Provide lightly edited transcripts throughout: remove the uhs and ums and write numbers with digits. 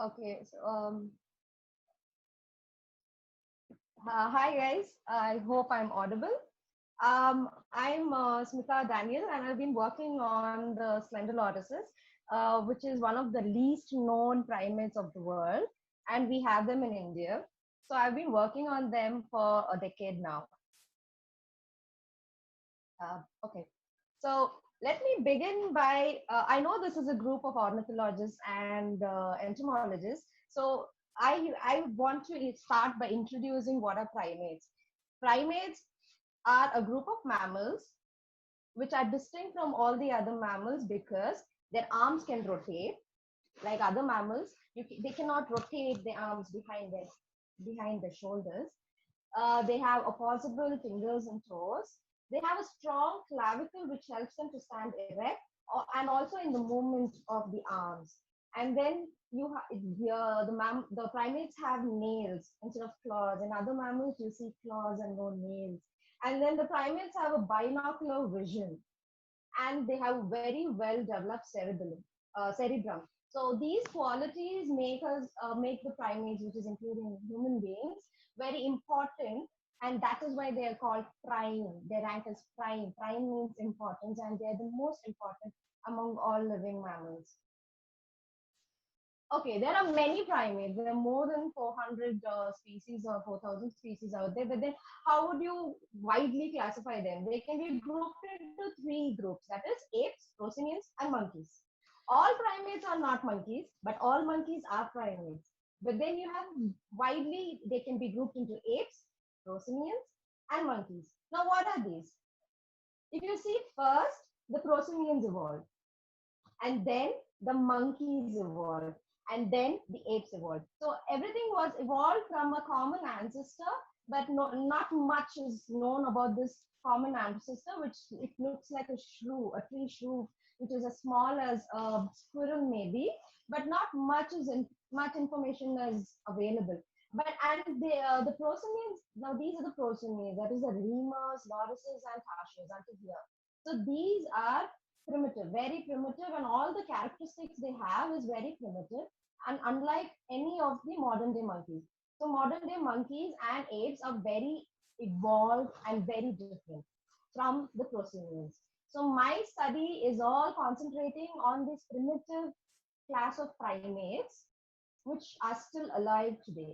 Okay, hi guys. I hope I'm audible. I'm Smita Daniel, and I've been working on the Slendrolorhisis, which is one of the least known primates of the world, and we have them in India. So I've been working on them for a decade now. Okay, so let me begin by I know this is a group of ornithologists and entomologists. So I want to start by introducing what are primates. Primates are a group of mammals which are distinct from all the other mammals because their arms can rotate like other mammals. They cannot rotate their arms behind their shoulders. They have opposable fingers and toes. They have a strong clavicle which helps them to stand erect, and also in the movement of the arms. And then the primates have nails instead of claws. In other mammals, you see claws and no nails. And then the primates have a binocular vision, and they have very well developed cerebrum. So these qualities make the primates, which is including human beings, very important, and that is why they are called prime. Their rank is prime. Prime means importance, and they are the most important among all living mammals. Okay, there are many primates. There are more than 400 species or 4,000 species out there. But then, how would you widely classify them? They can be grouped into three groups, that is, apes, prosimians, and monkeys. All primates are not monkeys, but all monkeys are primates. But then you have widely, they can be grouped into apes, prosimians, and monkeys. Now, what are these? If you see first, the prosimians evolved, and then the monkeys evolved, and then the apes evolved. So everything was evolved from a common ancestor, but not much is known about this common ancestor, which it looks like a shrew, a tree shrew, which is as small as a squirrel maybe, but not much information is available. But and the prosimians, now these are the prosimians, that is the lemurs, lorises, and tarsiers until here. So these are primitive, very primitive, and all the characteristics they have is very primitive, and unlike any of the modern day monkeys. So modern day monkeys and apes are very evolved and very different from the prosimians. So my study is all concentrating on this primitive class of primates which are still alive today.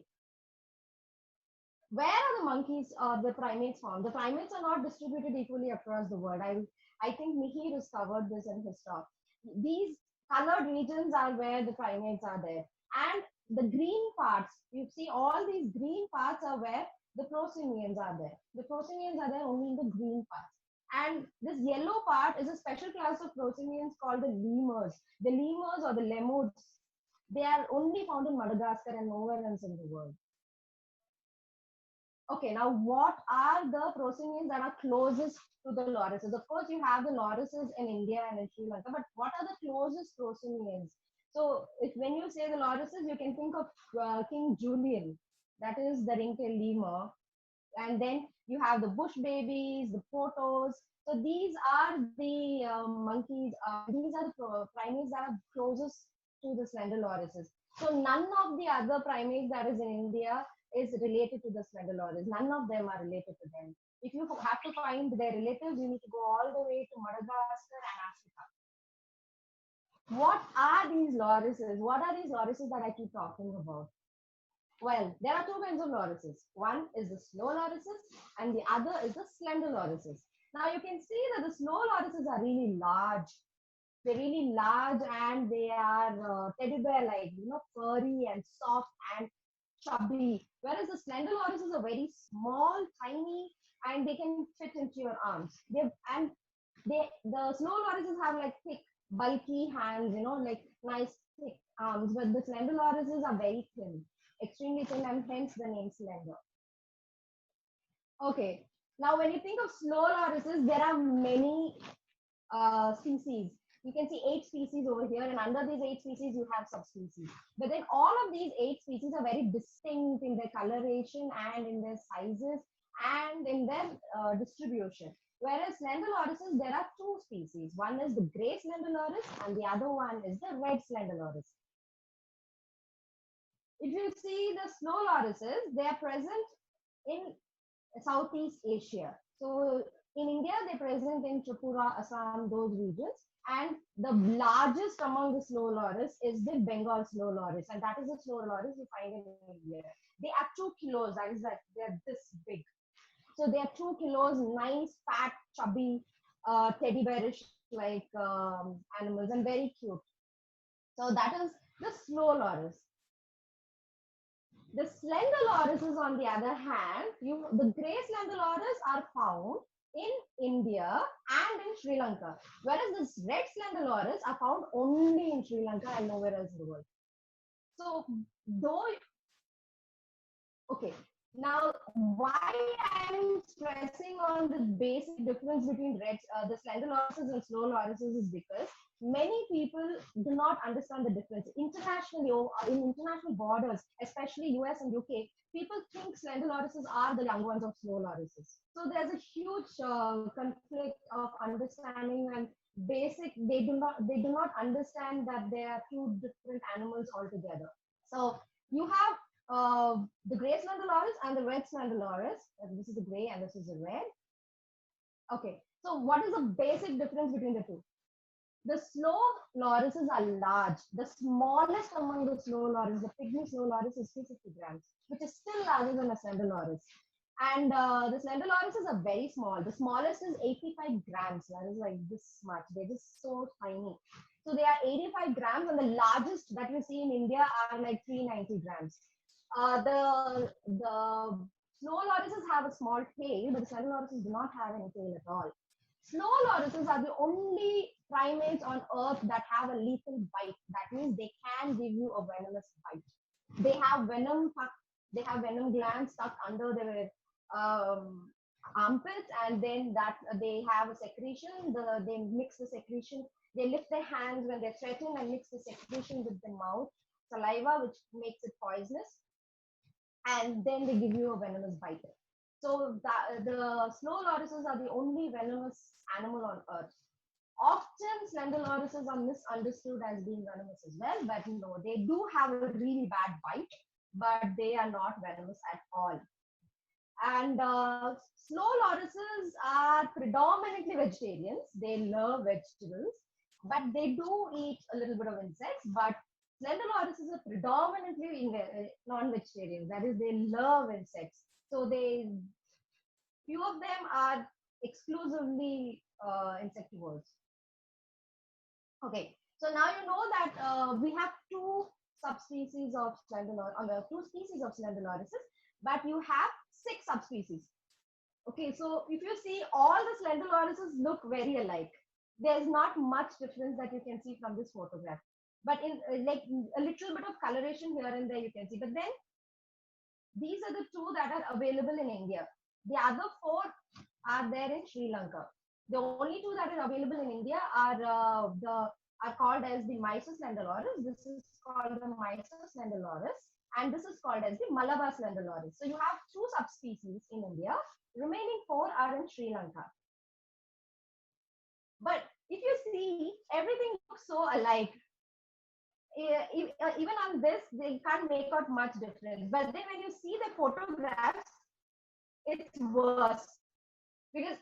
Where are the monkeys or the primates found? The primates are not distributed equally across the world. I think Mihir has covered this in his talk. These colored regions are where the primates are there. And the green parts, you see all these green parts are where the prosimians are there. The prosimians are there only in the green parts. And this yellow part is a special class of prosimians called the lemurs. The lemurs or the lemurs, they are only found in Madagascar and nowhere else in the world. Okay, now what are the prosimians that are closest to the lorises? Of course, you have the lorises in India and in Sri Lanka, but what are the closest prosimians? So, if when you say the lorises, you can think of King Julian, that is the ringtail lemur, and then you have the bush babies, the potos. So these are the monkeys. These are the primates that are closest to the slender lorises. So none of the other primates that is in India is related to the slender loris. None of them are related to them. If you have to find their relatives, you need to go all the way to Madagascar and Africa. What are these lorises? What are these lorises that I keep talking about? Well, there are two kinds of lorises. One is the slow lorises and the other is the slender lorises. Now you can see that the slow lorises are really large. They're really large and they are teddy bear like, furry and soft and chubby. Whereas the slender lorises are very small, tiny, and they can fit into your arms. The slow lorises have like thick, bulky hands, like nice thick arms, but the slender lorises are very thin, extremely thin, and hence the name slender. Okay, now when you think of slow lorises, there are many species. You can see 8 species over here, and under these 8 species, you have subspecies. But then all of these 8 species are very distinct in their coloration and in their sizes and in their distribution. Whereas slender lorises, there are 2 species. One is the gray slender loris, and the other one is the red slender loris. If you see the snow lorises, they are present in Southeast Asia. So in India, they're present in Tripura, Assam, those regions. And the largest among the snow loris is the Bengal snow loris, and that is the snow loris you find in India. They are 2 kilos. That is like they're this big. So they are 2 kilos, nice, fat, chubby, teddy bearish like animals, and very cute. So that is the slow loris. The slender lorises, on the other hand, the grey slender loris are found in India and in Sri Lanka, whereas the red slender loris are found only in Sri Lanka and nowhere else in the world. So, though, okay, now why I'm stressing on the basic difference between the slender lorises and slow lorises is because many people do not understand the difference. Internationally, in international borders, especially US and UK, people think slender lorises are the young ones of slow lorises. So there's a huge conflict of understanding and basic. They do not understand that they are two different animals altogether. So you have the gray slender loris and the red slender loris. This is the gray and this is the red. Okay, so what is the basic difference between the two? The slow lorises are large. The smallest among the slow loris, the pygmy slow loris, is 250 grams, which is still larger than a slender loris. And the slender lorises are very small. The smallest is 85 grams. That is like this much. They're just so tiny. So they are 85 grams, and the largest that we see in India are like 390 grams. The snow lorises have a small tail, but the slender lorises do not have any tail at all. Snow lorises are the only primates on Earth that have a lethal bite. That means they can give you a venomous bite. They have venom glands stuck under their armpits, and then that they have a secretion. They mix the secretion. They lift their hands when they're threatened and mix the secretion with the mouth saliva, which makes it poisonous, and then they give you a venomous bite. So the snow lorises are the only venomous animal on Earth. Often slender lorises are misunderstood as being venomous as well, but no, they do have a really bad bite, but they are not venomous at all. And slow lorises are predominantly vegetarians. They love vegetables, but they do eat a little bit of insects. But slender lorises are predominantly non-vegetarians. That is, they love insects. So few of them are exclusively insectivores. Okay, so now you know that we have two subspecies of two species of slender lorises, but you have 6 subspecies. Okay, so if you see, all the slender lorises look very alike. There's not much difference that you can see from this photograph, but in like a little bit of coloration here and there you can see. But then these are the two that are available in India. The other 4 are there in Sri Lanka. The only 2 that are available in India are called as the Mysore slender loris. This is called the Mysore slender loris, and this is called as the Malabar slender loris. So you have 2 subspecies in India. Remaining 4 are in Sri Lanka. But if you see, everything looks so alike. Even on this, they can't make out much difference. But then when you see the photographs, it's worse, because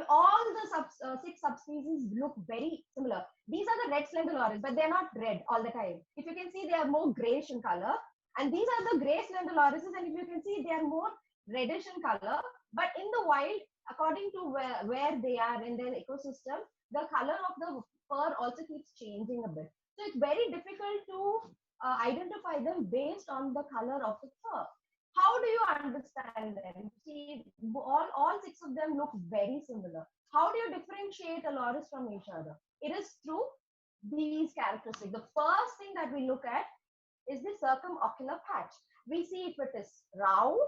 all the 6 subspecies look very similar. These are the red slender loris, but they're not red all the time. If you can see, they are more grayish in color. And these are the gray slender lorises, and if you can see, they are more reddish in color. But in the wild, according to where they are in their ecosystem, the color of the fur also keeps changing a bit. So it's very difficult to identify them based on the color of the fur. How do you understand them? See, all 6 of them look very similar. How do you differentiate a loris from each other? It is through these characteristics. The first thing that we look at is the circumocular patch. We see if it is round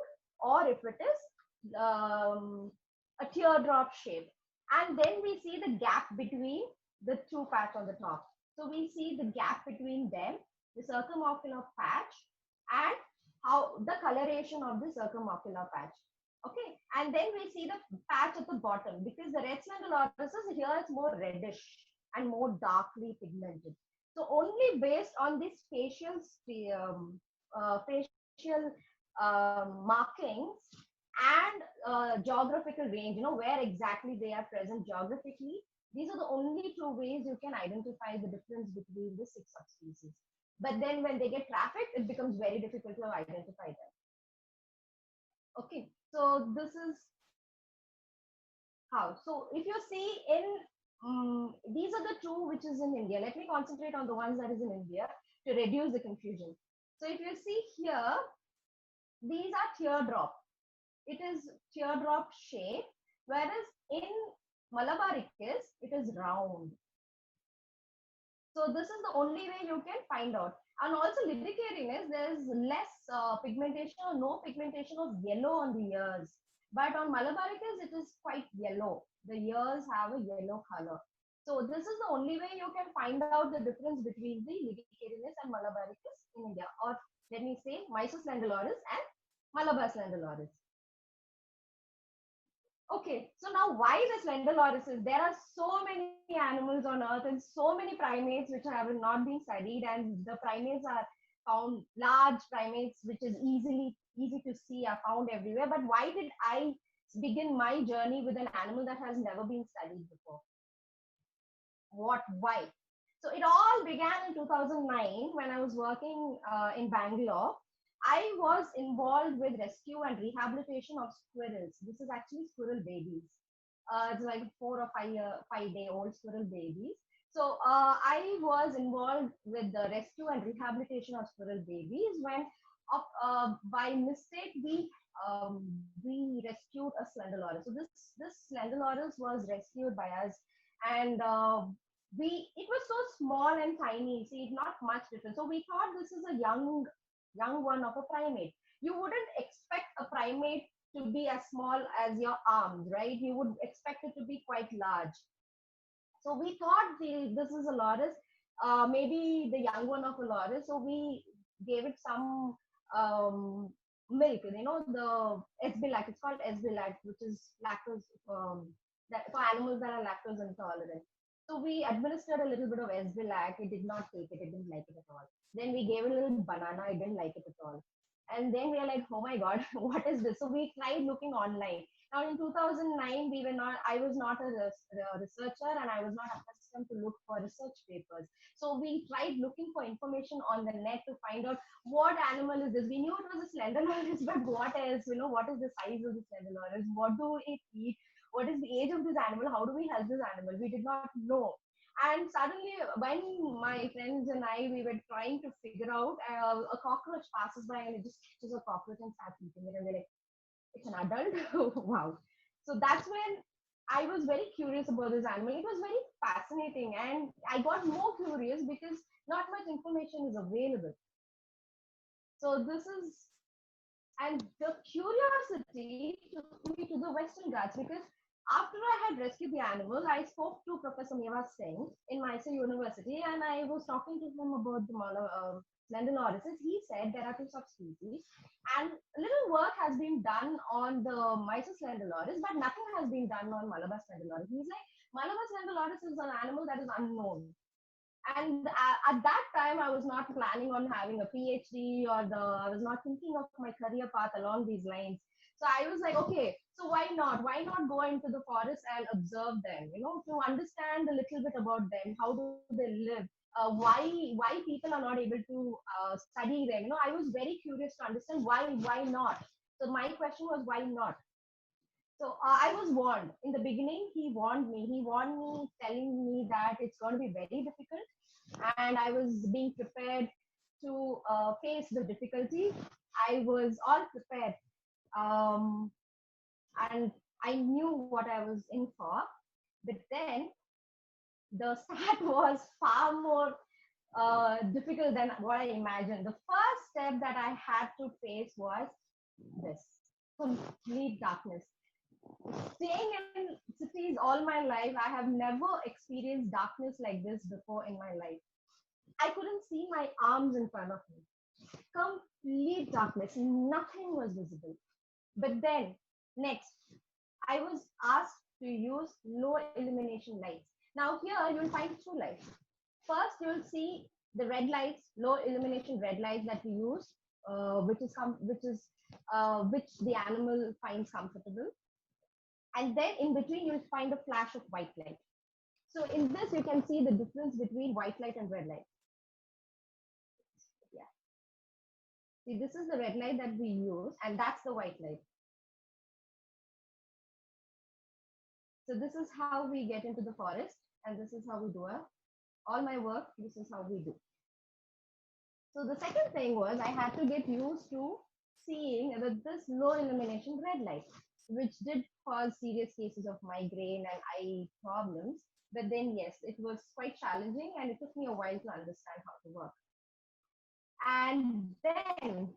or if it is a teardrop shape. And then we see the gap between the 2 patch on the top. So we see the gap between them, the circumocular patch, and how the coloration of the circumocular patch. Okay, and then we see the patch at the bottom, because the red slender lorises here is more reddish and more darkly pigmented. So only based on this facial facial markings and geographical range, where exactly they are present geographically. These are the only two ways you can identify the difference between the six subspecies. But then when they get trafficked, it becomes very difficult to identify them. Okay, so this is how. So if you see in these are the two which is in India. Let me concentrate on the ones that is in India to reduce the confusion. So if you see here, these are teardrop. It is teardrop shape, whereas in Malabaricus, it is round. So this is the only way you can find out. And also Lydicarinus, there is less pigmentation or no pigmentation of yellow on the ears. But on Malabaricus, it is quite yellow. The ears have a yellow color. So this is the only way you can find out the difference between the Lydicarinus and Malabaricus in India. Or let me say Mysus lentulorus and Malabar lentulorus. Okay, so now why the slender lorises? There are so many animals on earth and so many primates which have not been studied, and the primates are found, large primates which is easy to see are found everywhere. But why did I begin my journey with an animal that has never been studied before? Why? So it all began in 2009 when I was working in Bangalore. I was involved with rescue and rehabilitation of squirrels. This is actually squirrel babies. It's like 5-day old squirrel babies. So I was involved with the rescue and rehabilitation of squirrel babies when, by mistake, we rescued a Slendolorus. So this Slendolorus was rescued by us, and it was so small and tiny. See, not much different. So we thought this is a young one of a primate. You wouldn't expect a primate to be as small as your arms, right? You would expect it to be quite large. So we thought this is a loris, maybe the young one of a loris. So we gave it some milk, the Esbilac. It's called Esbilac, which is lactose, for animals that are lactose intolerant. So we administered a little bit of Esbilac. It did not take it. It didn't like it at all. Then we gave it a little banana. It didn't like it at all. And then we are like, oh my God, what is this? So we tried looking online. Now in 2009, I was not a researcher, and I was not accustomed to look for research papers. So we tried looking for information on the net to find out what animal is this. We knew it was a Slendolorus, but what else? What is the size of the Slendolorus? What do it eat? What is the age of this animal? How do we help this animal? We did not know. And suddenly, when my friends and we were trying to figure out, a cockroach passes by and it just catches a cockroach and starts eating it. And we're like, it's an adult? Wow. So that's when I was very curious about this animal. It was very fascinating. And I got more curious because not much information is available. So this is, and the curiosity took me to the Western Ghats because after I had rescued the animal, I spoke to Professor Meva Singh in Mysore University, and I was talking to him about the Slendolorises. He said there are two subspecies, and little work has been done on the Mysore Slendoloris, but nothing has been done on Malabar Slendoloris. He's like, Malabar Slendoloris is an animal that is unknown. And at that time, I was not planning on having a PhD, I was not thinking of my career path along these lines. So I was like, okay, so why not? Why not go into the forest and observe them, to understand a little bit about them? How do they live? Why people are not able to study them? I was very curious to understand why not. So my question was, why not? So I was warned in the beginning. He warned me. He warned me, telling me that it's going to be very difficult, and I was being prepared to face the difficulty. I was all prepared, um, and I knew what I was in for. But then the start was far more difficult than what I imagined. The first step that I had to face was this complete darkness. Staying in cities all my life, I have never experienced darkness like this before in my life. I couldn't see my arms in front of me. Complete darkness, nothing was visible. But then, next, I was asked to use low illumination lights. Now, here you'll find two lights. First, you'll see the red lights, low illumination red lights that we use which the animal finds comfortable. And then in between, you'll find a flash of white light. So in this, you can see the difference between white light and red light. Yeah. See, this is the red light that we use, and that's the white light. So this is how we get into the forest, and this is how we do all my work. This is how we do. So the second thing was I had to get used to seeing with this low illumination red light, which did cause serious cases of migraine and eye problems. But then, yes, it was quite challenging, and it took me a while to understand how to work. And then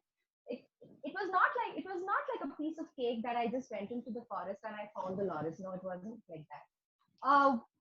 it was not like a piece of cake that I just went into the forest and I found the loris. No, it wasn't like that.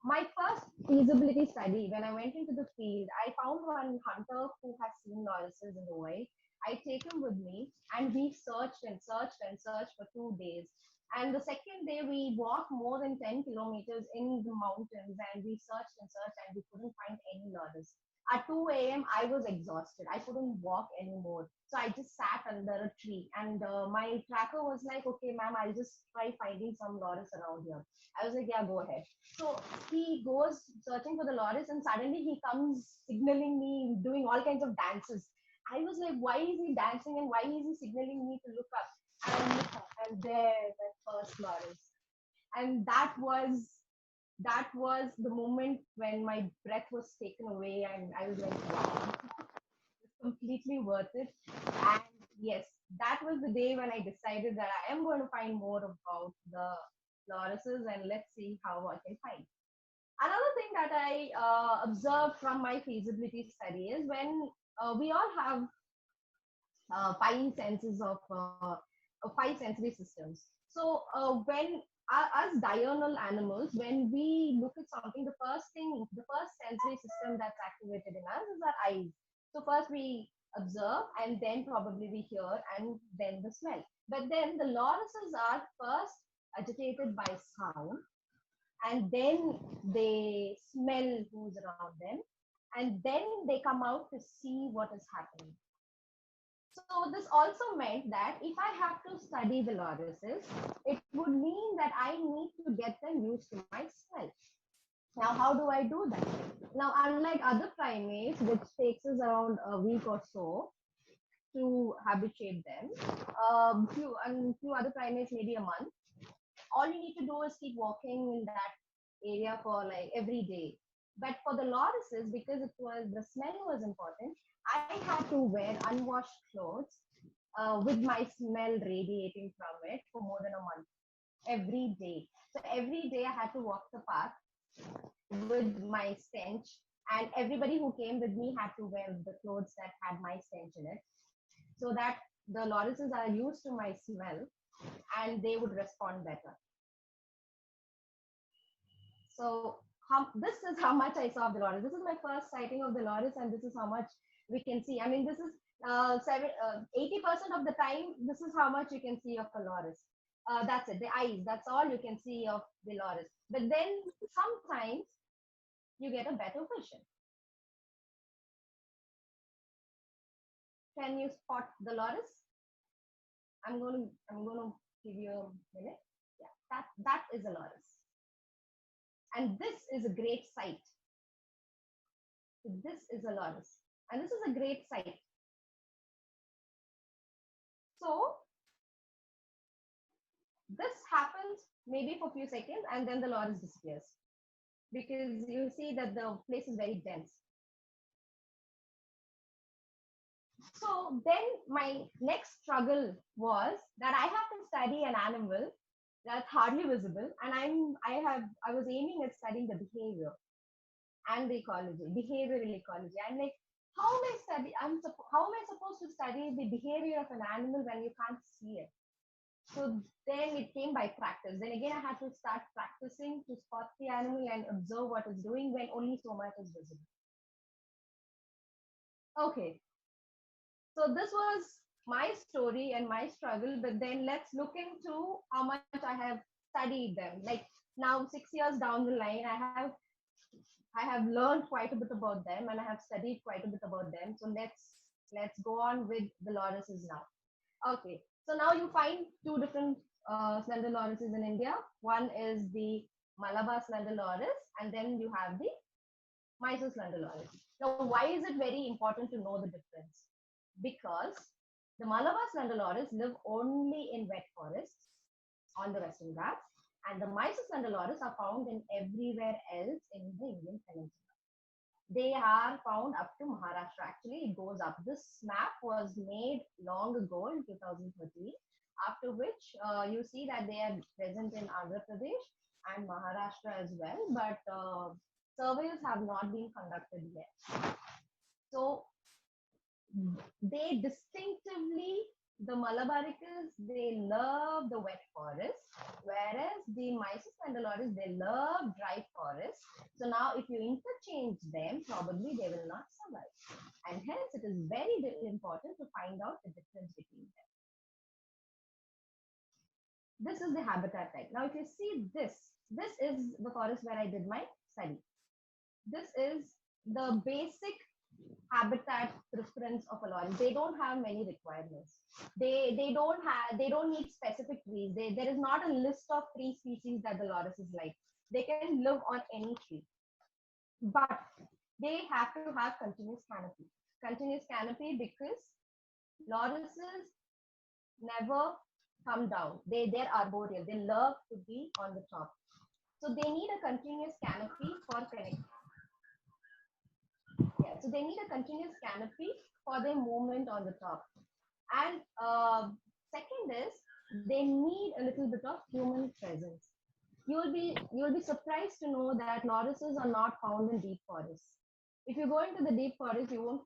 My first feasibility study, when I went into the field, I found one hunter who has seen lorises in the wild. I take him with me, and we searched and searched and searched for 2 days. And the second day, we walked more than 10 kilometers in the mountains, and we searched and searched, and we couldn't find any loris. At 2 a.m., I was exhausted. I couldn't walk anymore. So I just sat under a tree, and my tracker was like, "Okay, ma'am, I'll just try finding some loris around here." I was like, "Yeah, go ahead." So he goes searching for the loris, and suddenly he comes signaling me, doing all kinds of dances. I was like, why is he dancing and why is he signaling me to look up? And there, that first loris. And that was the moment when my breath was taken away, and I was like, wow, it's completely worth it. And yes, that was the day when I decided that I am going to find more about the lorises, and let's see how I can find. Another thing that I observed from my feasibility study is when we all have five sensory systems. So when us diurnal animals, when we look at something, the first sensory system that's activated in us is our eyes. So first we observe, and then probably we hear, and then the smell. But then the lorises are first agitated by sound, and then they smell who's around them, and then they come out to see what is happening. So this also meant that if I have to study the lorises, it would mean that I need to get them used to my smell. Now, how do I do that? Now, unlike other primates, which takes us around a week or so to habituate them, few other primates maybe a month. All you need to do is keep walking in that area for like every day. But for the lorises, because the smell was important, I had to wear unwashed clothes with my smell radiating from it for more than a month every day. So every day I had to walk the path with my stench, and everybody who came with me had to wear the clothes that had my stench in it, so that the lorises are used to my smell and they would respond better. So this is how much I saw of the loris. This is my first sighting of the loris, and this is how much we can see. I mean, this is 80% of the time, this is how much you can see of a loris. That's it, the eyes, that's all you can see of the loris. But then sometimes you get a better vision. Can you spot the loris? I'm going to give you a minute. Yeah, that is a loris. And this is a great sight. This is a loris. And this is a great sight. So this happens maybe for a few seconds, and then the loris disappears because you see that the place is very dense. So then my next struggle was that I have to study an animal that's hardly visible, and I was aiming at studying the behavior and the ecology, behavioral ecology. I'm like, how am I supposed to study the behavior of an animal when you can't see it? So then it came by practice. Then again, I had to start practicing to spot the animal and observe what it's doing when only so much is visible. Okay, so this was my story and my struggle, but then let's look into how much I have studied them. Like now, 6 years down the line, I have learned quite a bit about them, and I have studied quite a bit about them. So Let's go on with the lorises now. Okay, so now you find two different slender lorises in India. One is the Malabar slender loris, and then you have the Mysore slender loris. Now, why is it very important to know the difference? Because the Malabar slender loris live only in wet forests on the Western Ghats, and the Mysore slender loris are found in everywhere else in the Indian peninsula. They are found up to Maharashtra. Actually, it goes up. This map was made long ago in 2013, after which you see that they are present in Andhra Pradesh and Maharashtra as well, but surveys have not been conducted yet. So they distinctively, the Malabaricals, they love the wet forest, whereas the Mysore slender loris, they love dry forest. So now if you interchange them, probably they will not survive. And hence it is very important to find out the difference between them. This is the habitat type. Now if you see this is the forest where I did my study. This is the basic habitat preference of a loris. They don't have many requirements. They don't need specific trees. There is not a list of tree species that the loris is like. They can live on any tree, but they have to have continuous canopy. Continuous canopy because lorises never come down. They're arboreal. They love to be on the top. So they need a continuous canopy for connecting. Yeah, so they need a continuous canopy for their movement on the top. And second is they need a little bit of human presence. You'll be surprised to know that lorises are not found in deep forests. If you go into the deep forest, you won't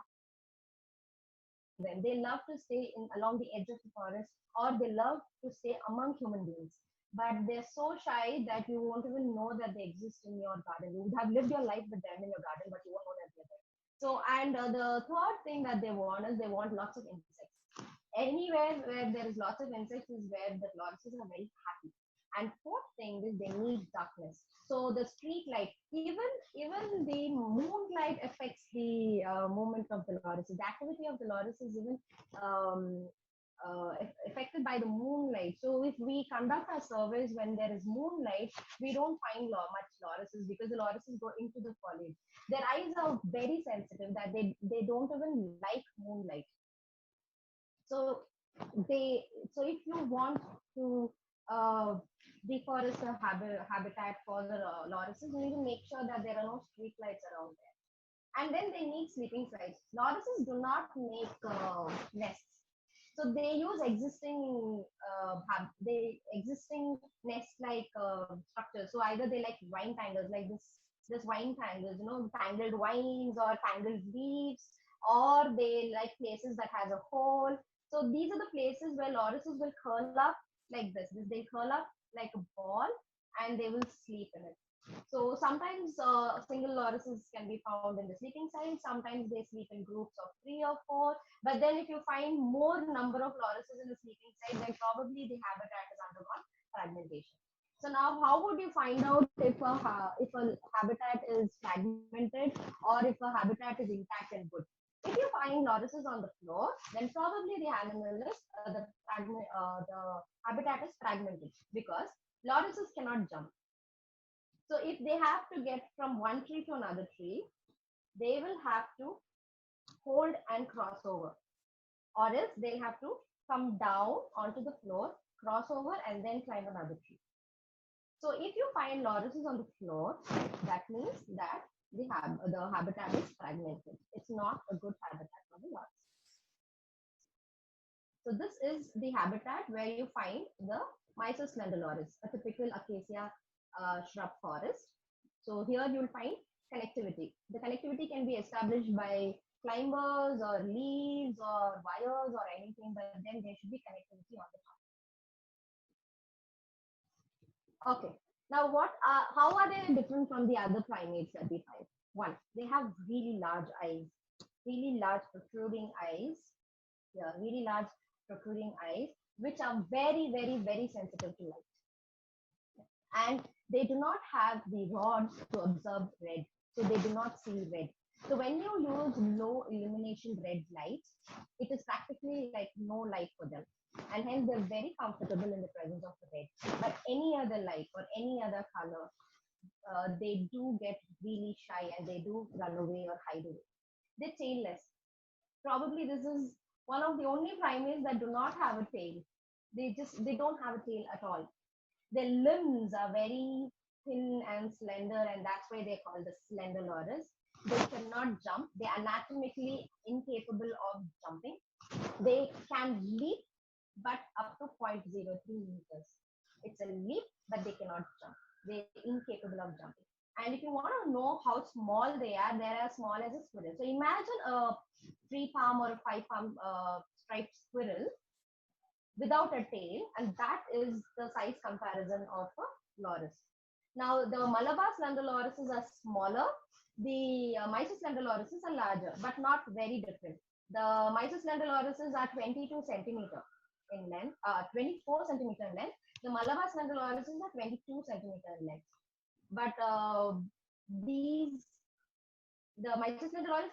find them. They love to stay along the edge of the forest, or they love to stay among human beings. But they're so shy that you won't even know that they exist in your garden. You would have lived your life with them in your garden, but you won't know that they're there. So, and the third thing that they want is they want lots of insects. Anywhere where there is lots of insects is where the lorises are very happy. And fourth thing is they need darkness. So the street light, even the moonlight affects the movement of the lorises. The activity of the lorises even um, affected by the moonlight. So if we conduct our surveys when there is moonlight, we don't find much lorises because the lorises go into the foliage. Their eyes are very sensitive that they don't even like moonlight. So if you want to deforest a habitat for the lorises, you need to make sure that there are no street lights around there. And then they need sleeping sites. Lorises do not make nests. So they use existing nest-like structures. So either they like vine tangles, like this vine tangles, tangled vines or tangled leaves, or they like places that has a hole. So these are the places where lorises will curl up like this. They curl up like a ball and they will sleep in it. So sometimes single lorises can be found in the sleeping site. Sometimes they sleep in groups of 3 or 4. But then if you find more number of lorises in the sleeping site, then probably the habitat is undergone fragmentation. So now how would you find out if a habitat is fragmented or if a habitat is intact and good? If you find lorises on the floor, then probably the animal is the habitat is fragmented because lorises cannot jump. So if they have to get from one tree to another tree, they will have to hold and cross over, or else they'll have to come down onto the floor, cross over, and then climb another tree. So if you find lorises on the floor, that means that the habitat is fragmented. It's not a good habitat for the loris. So this is the habitat where you find the Mysore slender loris, a typical acacia shrub forest. So here you will find connectivity. The connectivity can be established by climbers or leaves or wires or anything, but then there should be connectivity on the top. Okay. Now, how are they different from the other primates that we find? One, they have really large eyes, really large protruding eyes. Yeah, really large protruding eyes, which are very, very, very sensitive to light. And they do not have the rods to absorb red, so they do not see red. So when you use low illumination red lights, it is practically like no light for them. And hence they're very comfortable in the presence of the red. But any other light or any other color, they do get really shy and they do run away or hide away. They're tailless. Probably this is one of the only primates that do not have a tail. They don't have a tail at all. Their limbs are very thin and slender, and that's why they're called the slender loris. They cannot jump. They are anatomically incapable of jumping. They can leap, but up to 0.03 meters. It's a leap, but they cannot jump. They're incapable of jumping. And if you want to know how small they're as small as a squirrel. So imagine a 3 palm or a 5 palm striped squirrel without a tail, and that is the size comparison of a loris. Now, the Malabar slender lorises are smaller. The Mysore slender lorises are larger, but not very different. The Mysore slender lorises are 22 centimeter in length, 24 centimeter in length. The Malabar slender lorises are 22 centimeter in length. But these the Mysore slender are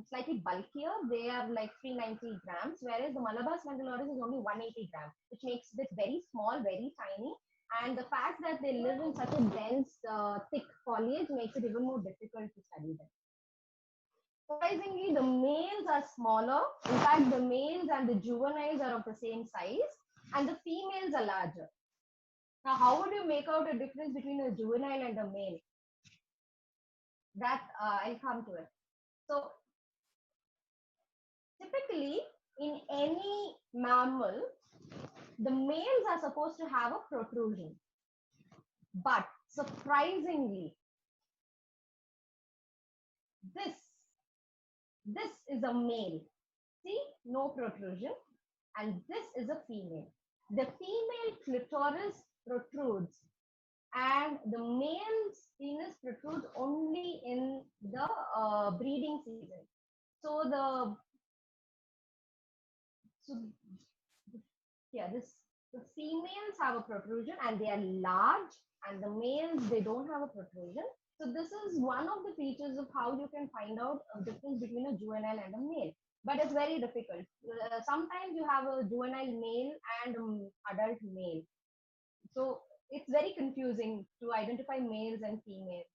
slightly bulkier. They are like 390 grams, whereas the Malabar slender is only 180 grams, which makes it very small, very tiny. And the fact that they live in such a dense, thick foliage makes it even more difficult to study them. Surprisingly, the males are smaller. In fact, the males and the juveniles are of the same size, and the females are larger. Now, how would you make out a difference between a juvenile and a male? That I'll come to it. So, typically, in any mammal, the males are supposed to have a protrusion. But surprisingly, this is a male. See, no protrusion. And this is a female. The female clitoris protrudes and the male's penis protrudes only in the breeding season. So the females have a protrusion and they are large, and the males they don't have a protrusion. So this is one of the features of how you can find out a difference between a juvenile and a male. But it's very difficult. Sometimes you have a juvenile male and adult male. So it's very confusing to identify males and females.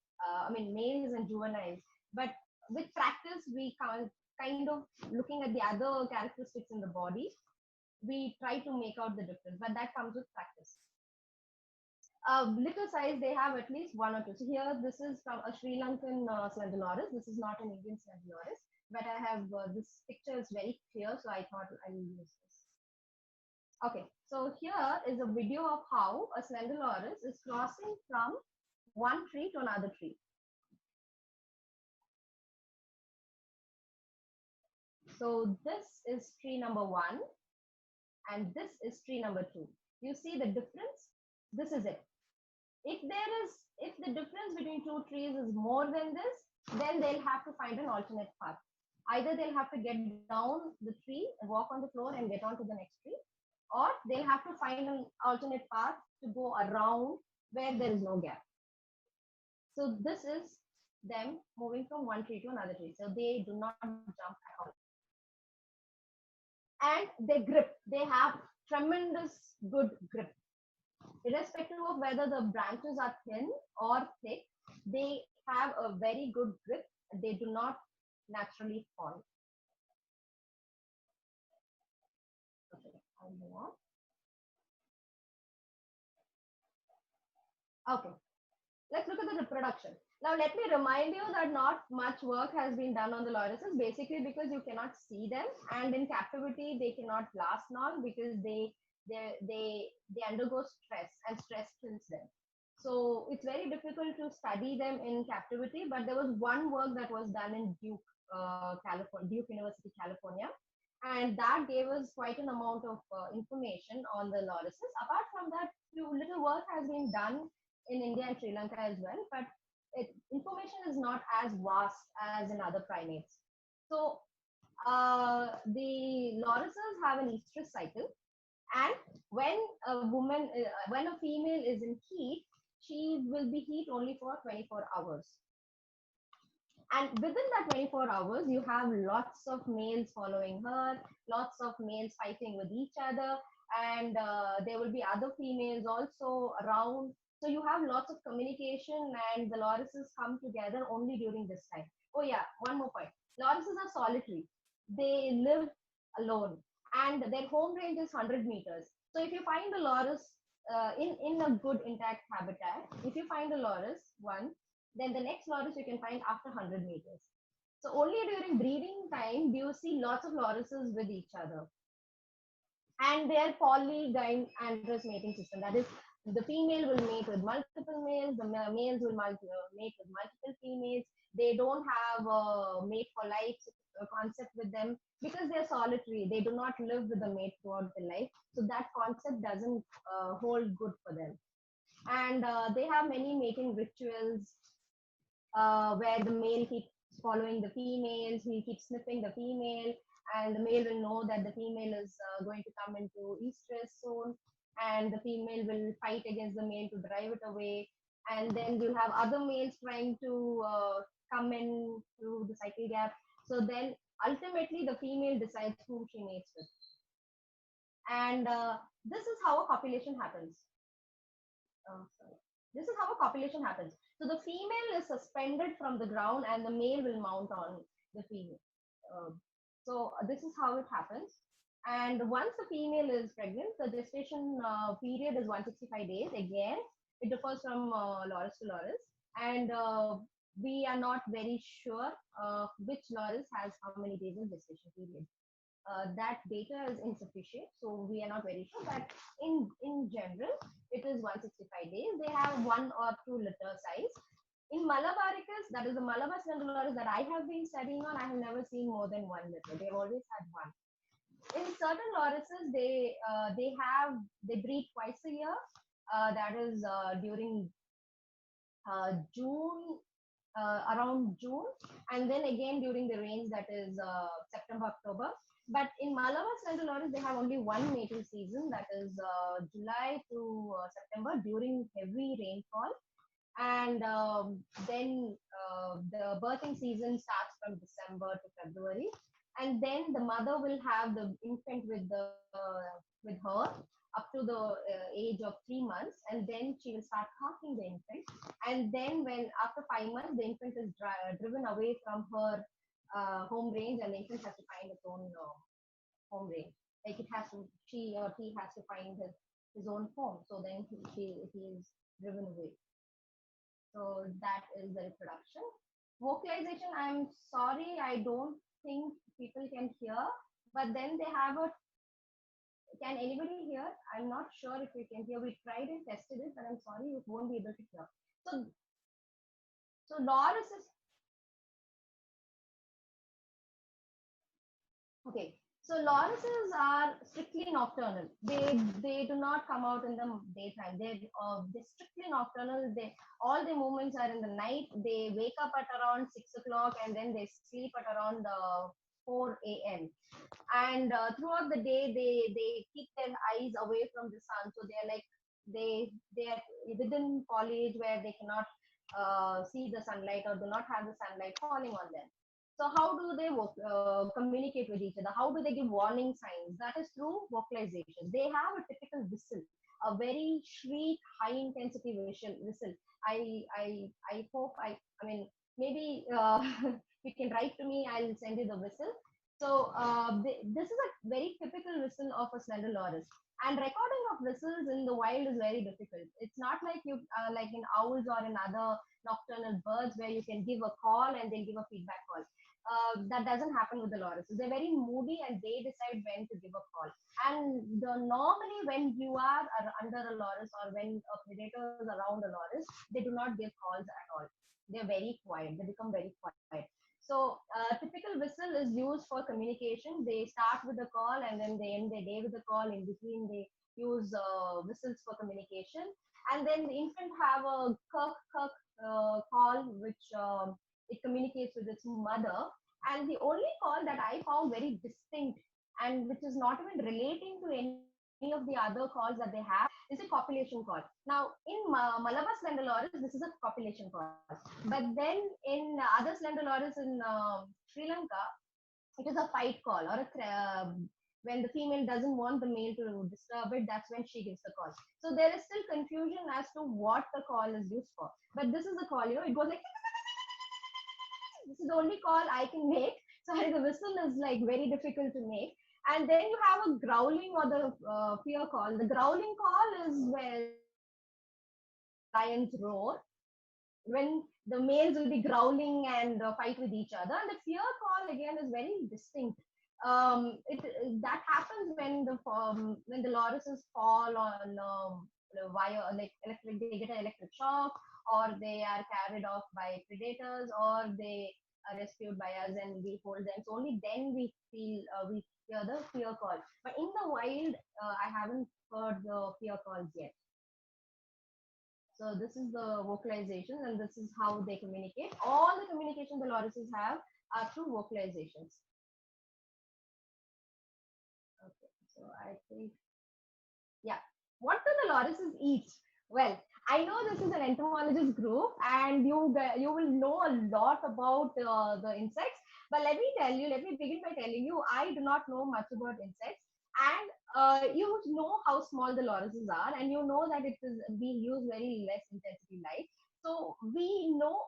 Males and juveniles. But with practice, we can't kind of looking at the other characteristics in the body, we try to make out the difference, but that comes with practice. Little size, they have at least one or two. So here, this is from a Sri Lankan slender loris. This is not an Indian slender loris, but I have this picture is very clear, so I thought I will use this. Okay, so here is a video of how a slender loris is crossing from one tree to another tree. So this is tree number 1, and this is tree number 2. You see the difference? This is it. If the difference between two trees is more than this, then they'll have to find an alternate path. Either they'll have to get down the tree and walk on the floor and get on to the next tree, or they'll have to find an alternate path to go around where there is no gap. So this is them moving from one tree to another tree. So they do not jump at all. And they grip. They have tremendous good grip. Irrespective of whether the branches are thin or thick, they have a very good grip. They do not naturally fall. Okay, I'll move on. Okay, let's look at the reproduction. Now, let me remind you that not much work has been done on the lorises, basically because you cannot see them, and in captivity they cannot last long because they undergo stress, and stress kills them. So it's very difficult to study them in captivity. But there was one work that was done in Duke, California, Duke University, California, and that gave us quite an amount of information on the lorises. Apart from that, little work has been done in India and Sri Lanka as well, but information is not as vast as in other primates. So the lorises have an estrous cycle, and when a female is in heat, she will be heat only for 24 hours. And within that 24 hours, you have lots of males following her, lots of males fighting with each other, and there will be other females also around. So you have lots of communication, and the lorises come together only during this time. Oh yeah, one more point. Lorises are solitary. They live alone, and their home range is 100 meters. So if you find a loris in a good intact habitat, if you find a loris, one, then the next loris you can find after 100 meters. So only during breeding time do you see lots of lorises with each other. And their polygynandrous mating system. That is, the female will mate with multiple males, the males will mate with multiple females. They don't have a mate for life concept with them because they're solitary. They do not live with a mate throughout their life. So that concept doesn't hold good for them. And they have many mating rituals where the male keeps following the females, he keeps sniffing the female, and the male will know that the female is going to come into estrus soon, and the female will fight against the male to drive it away. And then you'll have other males trying to come in through the cycle gap. So then ultimately the female decides whom she mates with. And this is how a copulation happens. Sorry. This is how a copulation happens. So the female is suspended from the ground and the male will mount on the female. So this is how it happens. And once the female is pregnant, the gestation period is 165 days. Again, it differs from loris to loris. And we are not very sure which loris has how many days of gestation period. That data is insufficient, so we are not very sure. But in general, it is 165 days. They have 1 or 2 litter size. In Malabaricus, that is the Malabar Cynandrolaris that I have been studying on, I have never seen more than 1 litter. They have always had one. In certain lorises, they breed twice a year. That is during June, around June, and then again during the rains, that is September, October. But in Malabar Cynandrolaris, they have only one mating season, that is July to September during heavy rainfall. And then the birthing season starts from December to February. And then the mother will have the infant with her up to the age of 3 months, and then she will start talking the infant. And then when after 5 months, the infant is driven away from her home range, and the infant has to find its own home range. Like it has to, she or he has to find his own home. So then he is driven away. So that is the reproduction. Vocalization, I'm sorry, I don't think people can hear, but then they have a, can anybody hear? I'm not sure if you can hear. We tried and tested it, but I'm sorry, you won't be able to hear. So loris is, okay. So lorises are strictly nocturnal. They do not come out in the daytime. They're strictly nocturnal. All the movements are in the night. They wake up at around 6 o'clock and then they sleep at around 4 a.m. And throughout the day, they keep their eyes away from the sun. So they're like they are within foliage where they cannot see the sunlight or do not have the sunlight falling on them. So how do they communicate with each other? How do they give warning signs? That is through vocalization. They have a typical whistle, a very shriek, high intensity whistle. I hope I mean maybe you can write to me. I'll send you the whistle. So this is a very typical whistle of a slender loris. And recording of whistles in the wild is very difficult. It's not like you like in owls or in other nocturnal birds where you can give a call and they'll give a feedback call. That doesn't happen with the lorises. They're very moody and they decide when to give a call. And normally when you are under a loris or when a predator is around a loris, they do not give calls at all. They're very quiet. They become very quiet. So typical whistle is used for communication. They start with a call and then they end their day with a call. In between, they use whistles for communication. And then the infant have a kirk kirk call, which it communicates with its mother. And the only call that I found very distinct and which is not even relating to any of the other calls that they have is a copulation call. Now, in Malabar slender loris, this is a copulation call. But then in other slender loris in Sri Lanka, it is a fight call, or when the female doesn't want the male to disturb it, that's when she gives the call. So there is still confusion as to what the call is used for. But this is the call, it goes like, this is the only call I can make. Sorry, the whistle is like very difficult to make. And then you have a growling or the fear call. The growling call is where lions roar, when the males will be growling and fight with each other. And the fear call again is very distinct. That happens when the lorises fall on the wire, like electric, they get an electric shock, or they are carried off by predators, or they are rescued by us and we hold them. So only then we hear the fear call. But in the wild, I haven't heard the fear calls yet. So this is the vocalization, and this is how they communicate. All the communication the lorises have are through vocalizations. Okay, so I think, yeah. What do the lorises eat? Well, I know this is an entomologist group, and you will know a lot about the insects. But let me begin by telling you, I do not know much about insects, and you know how small the lorises are, and you know that it is being used very less intensity light. So we know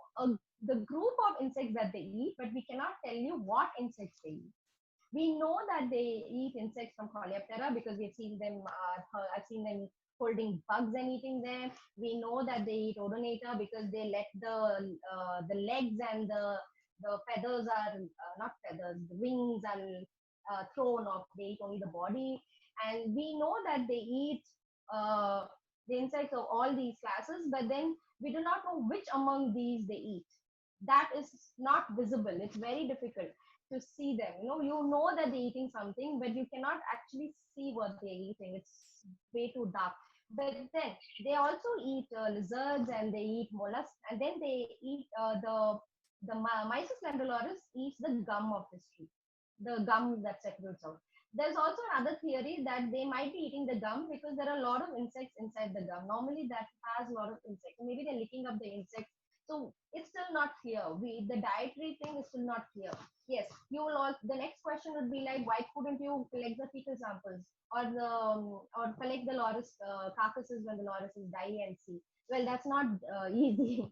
the group of insects that they eat, but we cannot tell you what insects they eat. We know that they eat insects from Coleoptera because we've seen them. I've seen them holding bugs and eating them. We know that they eat Odonata because they let the legs and the feathers are not feathers, the wings are thrown off. They eat only the body, and we know that they eat uh, the insects of all these classes. But then we do not know which among these they eat. That is not visible. It's very difficult to see them. You know that they're eating something, but you cannot actually see what they're eating. It's way too dark. But then they also eat lizards, and they eat mollusks, and then they eat the Mysis lentulorus eats the gum of this tree, the gum that settles out. There's also another theory that they might be eating the gum because there are a lot of insects inside the gum. Normally, that has a lot of insects. Maybe they're licking up the insects. So it's still not clear. The dietary thing is still not clear. Yes, you will all. The next question would be like, why couldn't you collect the fecal samples, or collect the loris carcasses when the lorises die and see? Well, that's not easy.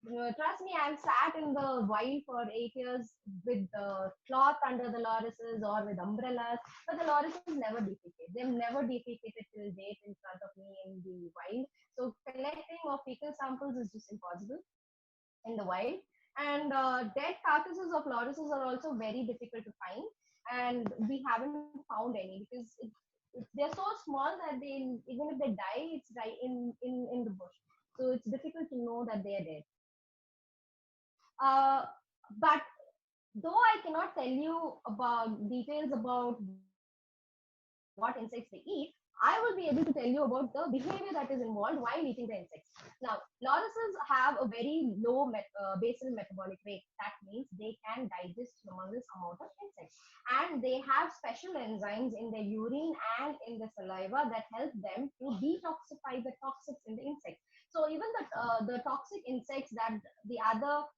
Trust me, I've sat in the wild for 8 years with the cloth under the lorises or with umbrellas, but the lorises never defecate. They've never defecated till date in front of me in the wild. So collecting of fecal samples is just impossible in the wild. And dead carcasses of lorises are also very difficult to find, and we haven't found any because they're so small that even if they die, it's right in the bush. So it's difficult to know that they are dead. Uh, but though I cannot tell you about details about what insects they eat, I will be able to tell you about the behavior that is involved while eating the insects. Now, lorises have a very low basal metabolic rate. That means they can digest humongous amount of insects, and they have special enzymes in their urine and in the saliva that help them to detoxify the toxics in the insects. So even the toxic insects that the other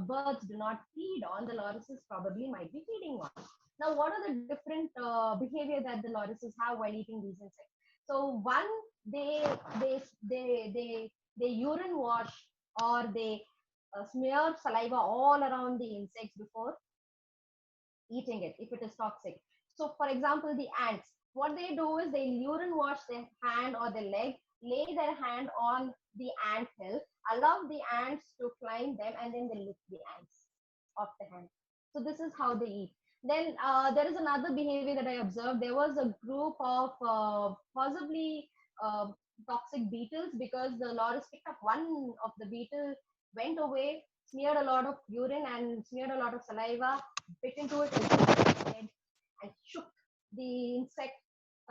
birds do not feed on, the lorises probably might be feeding on. Now, what are the different behavior that the lorises have while eating these insects? So, one, they they they urine wash, or they smear saliva all around the insects before eating it if it is toxic. So, for example, the ants, what they do is they urine wash their hand or their leg, lay their hand on the ant hill, allow the ants to climb them, and then they lick the ants off the hand. So this is how they eat. Then there is another behavior that I observed. There was a group of possibly uh, toxic beetles, because the loris picked up one of the beetle, went away, smeared a lot of urine and smeared a lot of saliva, bit into it, and shook the insect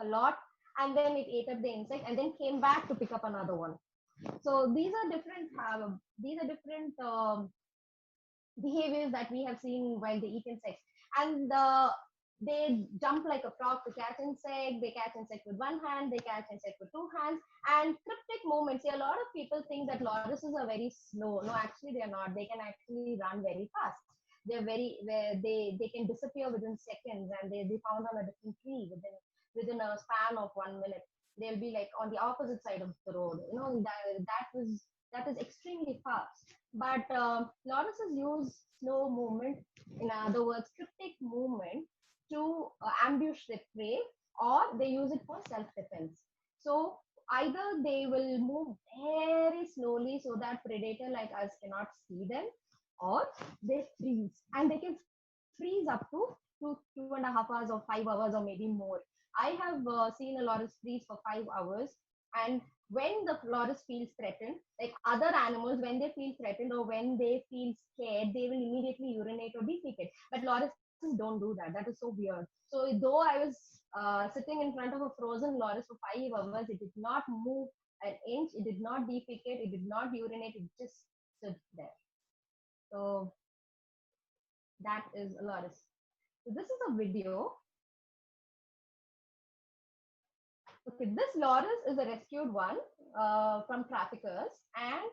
a lot, and then it ate up the insect and then came back to pick up another one. So these are different behaviors that we have seen while they eat insects. And they jump like a frog to catch insect. They catch insect with one hand. They catch insect with two hands. And cryptic movements. See, a lot of people think that lorises are very slow. No, actually they are not. They can actually run very fast. They're very where they can disappear within seconds, and they found on a different tree within a span of 1 minute. They'll be like on the opposite side of the road. You know, that is extremely fast. But lorises use slow movement, in other words, cryptic movement, to ambush the prey, or they use it for self-defense. So either they will move very slowly so that predator like us cannot see them, or they freeze, and they can freeze up to 2.5 hours or 5 hours or maybe more. I have seen a loris freeze for 5 hours. And when the loris feels threatened, like other animals, when they feel threatened or when they feel scared, they will immediately urinate or defecate. But lorises don't do that. That is so weird. So though I was sitting in front of a frozen loris for 5 hours, it did not move an inch. It did not defecate. It did not urinate. It just stood there. So that is a loris. So this is a video. Okay, this loris is a rescued one from traffickers, and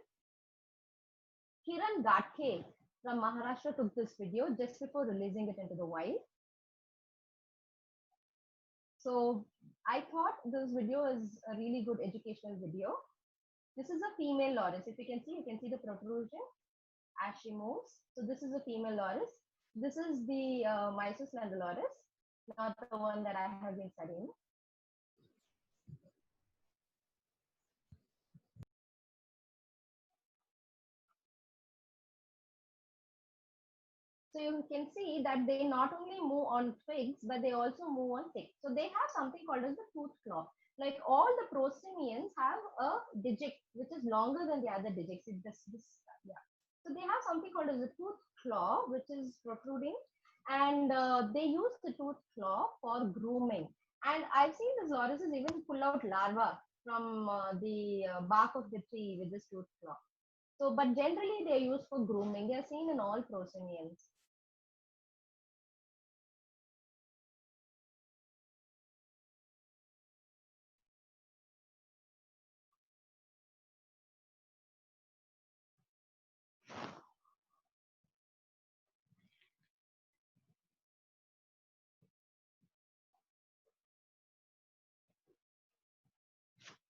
Kiran Gatke from Maharashtra took this video just before releasing it into the wild. So I thought this video is a really good educational video. This is a female loris. If you can see the protrusion as she moves. So this is a female loris. This is the Mysus loris, not the one that I have been studying. So you can see that they not only move on twigs, but they also move on sticks. So they have something called as the tooth claw. Like all the prosimians have a digit which is longer than the other digits. Yeah. So they have something called as a tooth claw, which is protruding, and they use the tooth claw for grooming. And I've seen the lorises even pull out larvae from the bark of the tree with this tooth claw. So, but generally they are used for grooming. They are seen in all prosimians.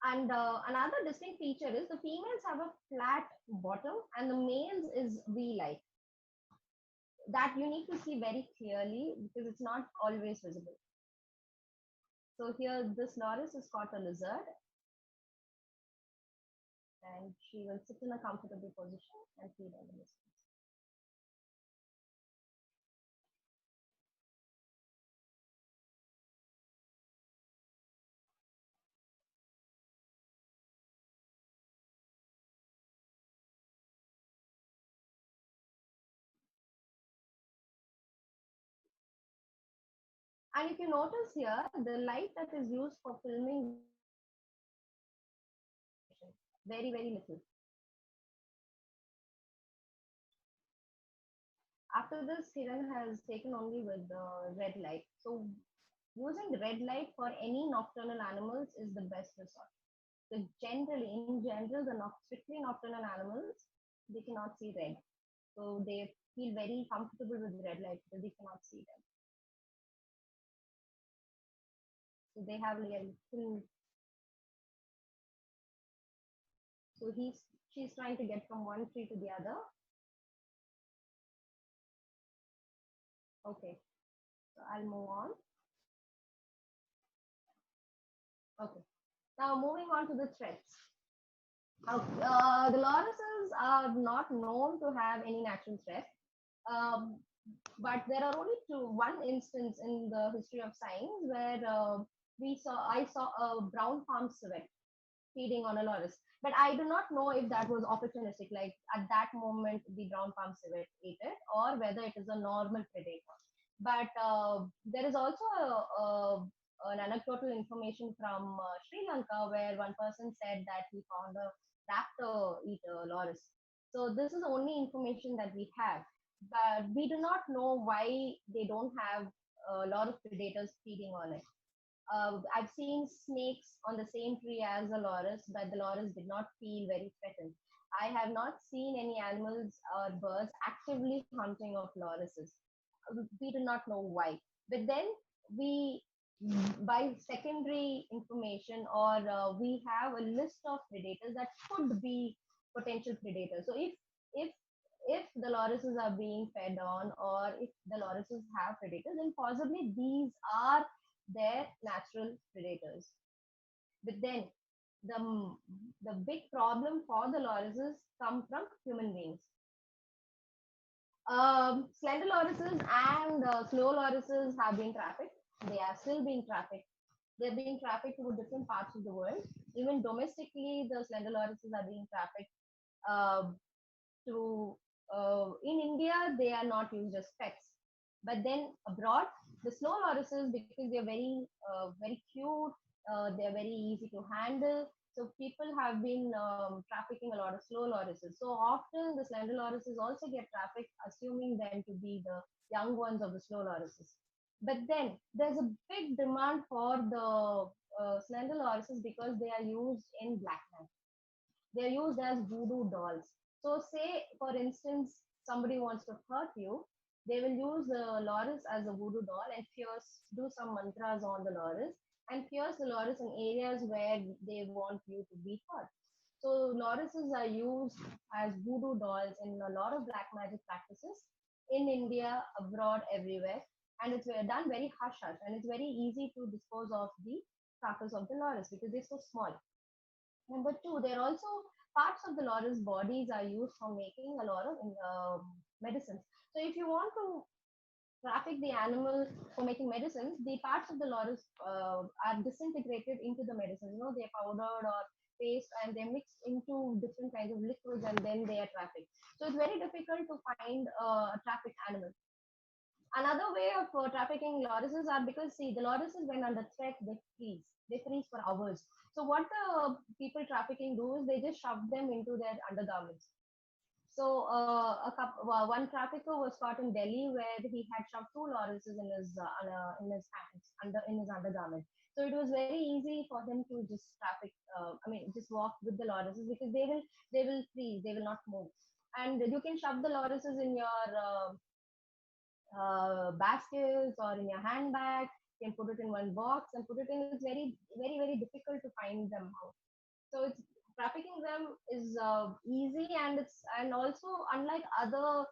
And another distinct feature is the females have a flat bottom and the males is V-like. That you need to see very clearly because it's not always visible. So here, this loris is caught a lizard, and she will sit in a comfortable position and feed on the lizard. And if you notice here, the light that is used for filming very, very little. After this, Kiran has taken only with the red light. So using red light for any nocturnal animals is the best resort. So generally, in general, the strictly nocturnal animals, they cannot see red. So they feel very comfortable with red light because they cannot see them. So they have like a little. So she's trying to get from one tree to the other. Okay, so I'll move on. Okay, now moving on to the threats. The lorises are not known to have any natural threat, um, but there are only one instance in the history of science where I saw a brown palm civet feeding on a loris. But I do not know if that was opportunistic, like at that moment the brown palm civet ate it, or whether it is a normal predator. But there is also an anecdotal information from Sri Lanka where one person said that he found a raptor eat a loris. So this is the only information that we have, but we do not know why they don't have a lot of predators feeding on it. I've seen snakes on the same tree as the loris, but the loris did not feel very threatened. I have not seen any animals or birds actively hunting of lorises. We do not know why. But then we, by secondary information, or we have a list of predators that could be potential predators. So if if the lorises are being fed on, or if the lorises have predators, then possibly these are their natural predators. But then the the big problem for the lorises come from human beings. Slender lorises and slow lorises have been trafficked. They are still being trafficked. They're being trafficked to different parts of the world. Even domestically, the slender lorises are being trafficked uh, to in India, they are not used as pets. But then abroad, the slow lorises, because they're very cute, they're very easy to handle. So people have been trafficking a lot of slow lorises. So often the slender lorises also get trafficked, assuming them to be the young ones of the slow lorises. But then there's a big demand for the slender lorises because they are used in black magic. They're used as voodoo dolls. So, say for instance, somebody wants to hurt you, they will use the loris as a voodoo doll and do some mantras on the loris and pierce the loris in areas where they want you to be hurt. So, lorises are used as voodoo dolls in a lot of black magic practices in India, abroad, everywhere. And it's done very hush hush, and it's very easy to dispose of the carcass of the loris because they're so small. Number two, there are also parts of the loris bodies are used for making a lot of medicines. So if you want to traffic the animal for making medicines, the parts of the loris are disintegrated into the medicines. You know, they're powdered or paste and they're mixed into different kinds of liquids and then they are trafficked. So it's very difficult to find a trafficked animal. Another way of trafficking lorises are because see the lorises when under threat they freeze for hours. So what the people trafficking do is they just shove them into their undergarments. So one trafficker was caught in Delhi where he had shoved two lorises in his hands in his undergarment. So it was very easy for him to just traffic. I mean, just walk with the lorises because they will freeze, they will not move, and you can shove the lorises in your baskets or in your handbag. You can put it in one box and put it in. It's very difficult to find them out. So it's trafficking them is easy, and also unlike other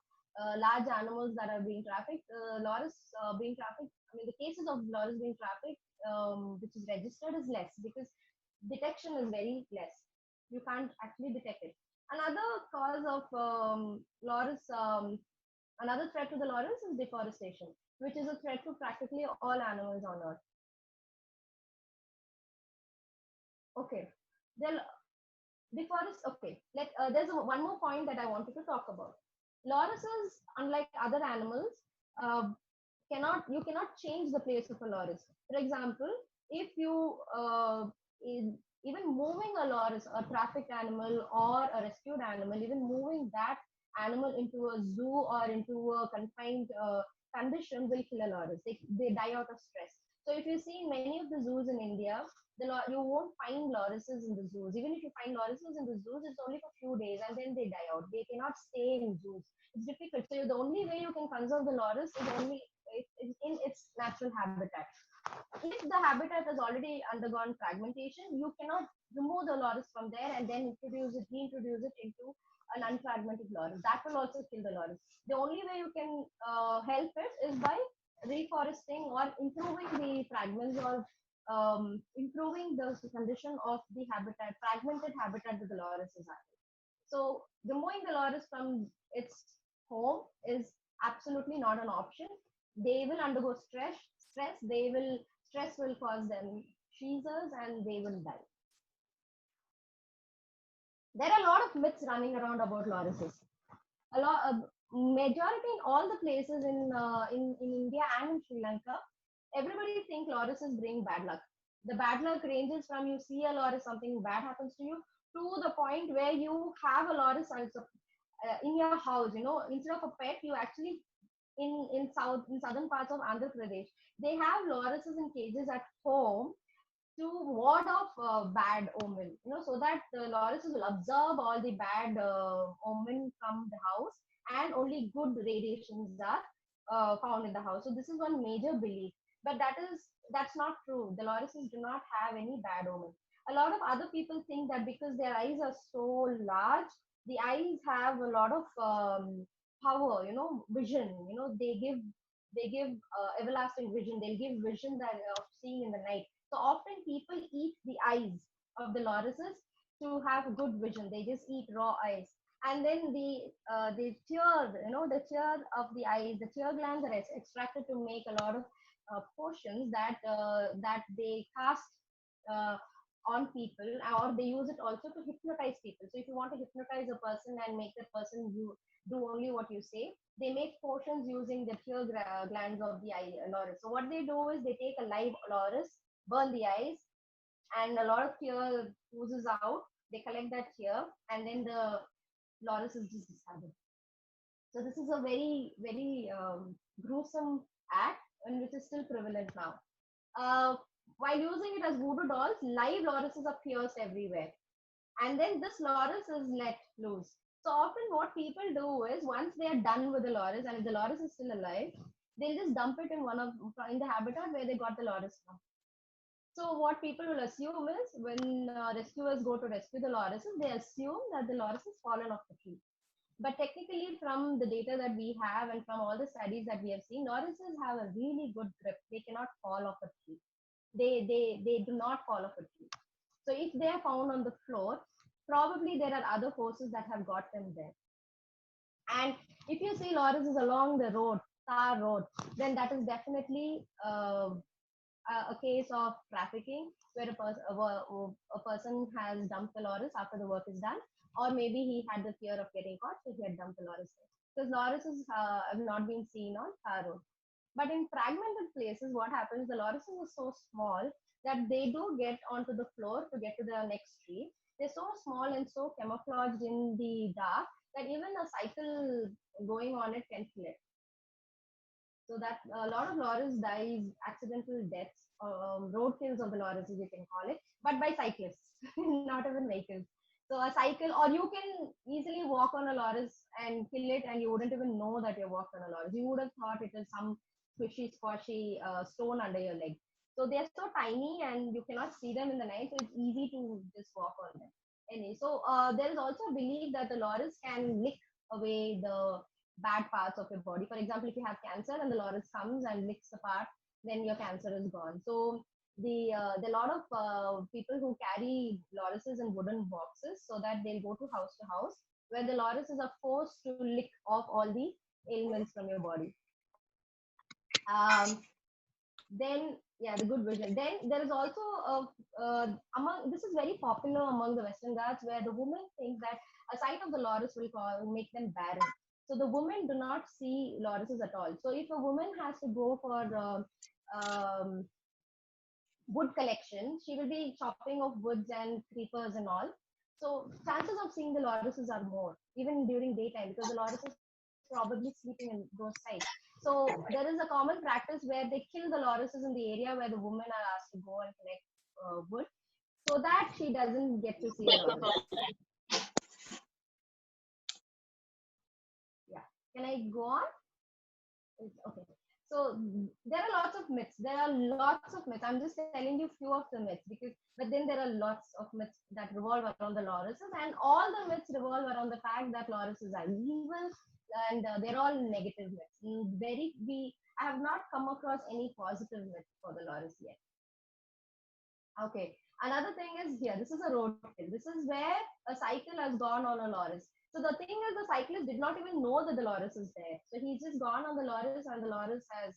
large animals that are being trafficked, loris being trafficked. I mean, the cases of loris being trafficked, which is registered, is less because detection is very less. You can't actually detect it. Another cause of loris Another threat to the loris is deforestation, which is a threat to practically all animals on Earth. Okay, then Okay, one more point that I wanted to talk about. Lorises, unlike other animals, uh, cannot change the place of a loris. For example, if you even moving a loris, a trafficked animal or a rescued animal, even moving that animal into a zoo or into a confined condition will kill a loris. They die out of stress. So if you see many of the zoos in India, you won't find lorises in the zoos. Even if you find lorises in the zoos, it's only for a few days and then they die out. They cannot stay in zoos. It's difficult. So the only way you can conserve the loris is only in its natural habitat. If the habitat has already undergone fragmentation, you cannot remove the loris from there and then reintroduce it into an unfragmented loris. That will also kill the loris. The only way you can help it is by reforesting or improving the fragments or improving the condition of the habitat, fragmented habitat that the loris is at. So removing the loris from its home is absolutely not an option. They will undergo stress. Stress will cause them seizures and they will die. There are a lot of myths running around about lorises. Majority in all the places in India and in Sri Lanka, everybody think lorises bring bad luck. The bad luck ranges from you see a loris, something bad happens to you, to the point where you have a loris in your house. You know, instead of a pet, you actually in southern parts of Andhra Pradesh, they have lorises in cages at home to ward off bad omen, so that the lorises will absorb all the bad omen from the house, and only good radiations are found in the house. So this is one major belief, but that's not true. The lorises do not have any bad omen. A lot of other people think that because their eyes are so large, the eyes have a lot of power, vision. They give everlasting vision. They'll give vision that of seeing in the night. So often people eat the eyes of the lorises to have good vision. They just eat raw eyes. And then the tear, the tear of the eyes, the tear glands are extracted to make a lot of potions that they cast uh, on people, or they use it also to hypnotize people. So if you want to hypnotize a person and make the person you do only what you say, they make potions using the tear glands of the eye loris. So what they do is they take a live loris, burn the eyes, and a lot of tear oozes out. They collect that tear, and then the loris is just discarded. So this is a very, very gruesome act, and which is still prevalent now. Uh, while using it as voodoo dolls, live lorises are pierced everywhere, and then this loris is let loose. So often, what people do is once they are done with the loris, and if the loris is still alive, they'll just dump it in the habitat where they got the loris from. So what people will assume is when rescuers go to rescue the lorises, they assume that the loris has fallen off the tree. But technically, from the data that we have and from all the studies that we have seen, lorises have a really good grip. They cannot fall off a tree. They do not fall off a tree. So if they are found on the floor, probably there are other forces that have got them there. And if you see lorises along the road, tar road, then that is definitely a case of trafficking where a person has dumped the loris after the work is done, or maybe he had the fear of getting caught, so he had dumped the loris there. Because lorises have not been seen on tar road. But in fragmented places, what happens? The lorises are so small that they do get onto the floor to get to the next tree. They're so small and so camouflaged in the dark that even a cycle going on it can kill it. So that a lot of loris dies accidental deaths, road kills of the loris, you can call it, but by cyclists, not even vehicles. So a cycle, or you can easily walk on a loris and kill it, and you wouldn't even know that you walked on a loris. You would have thought it is some squishy, squashy stone under your leg. So they're so tiny, and you cannot see them in the night, so it's easy to just walk on them. Anyway, so there is also a belief that the loris can lick away the bad parts of your body. For example, if you have cancer and the loris comes and licks the part, then your cancer is gone. So the lot of people who carry lorises in wooden boxes so that they'll go to house where the lorises are forced to lick off all the ailments from your body. Um, then yeah, the good vision. Then there is also among this is very popular among the Western Ghats where the women think that a sight of the loris will make them barren. So the women do not see lorises at all. So if a woman has to go for wood collection, she will be chopping of woods and creepers and all. So chances of seeing the lorises are more, even during daytime, because the loris is probably sleeping in those sites. So there is a common practice where they kill the lorises in the area where the women are asked to go and collect wood, so that she doesn't get to see a loris. Yeah. Can I go on? Okay. So there are lots of myths. There are lots of myths. I'm just telling you few of the myths but then there are lots of myths that revolve around the lorises, and all the myths revolve around the fact that lorises are evil, and they're all negative myths. I have not come across any positive myth for the loris yet. Okay. Another thing is here. This is a roadkill. This is where a cycle has gone on a loris. So the thing is, the cyclist did not even know that the loris is there. So he's just gone on the loris, and the loris has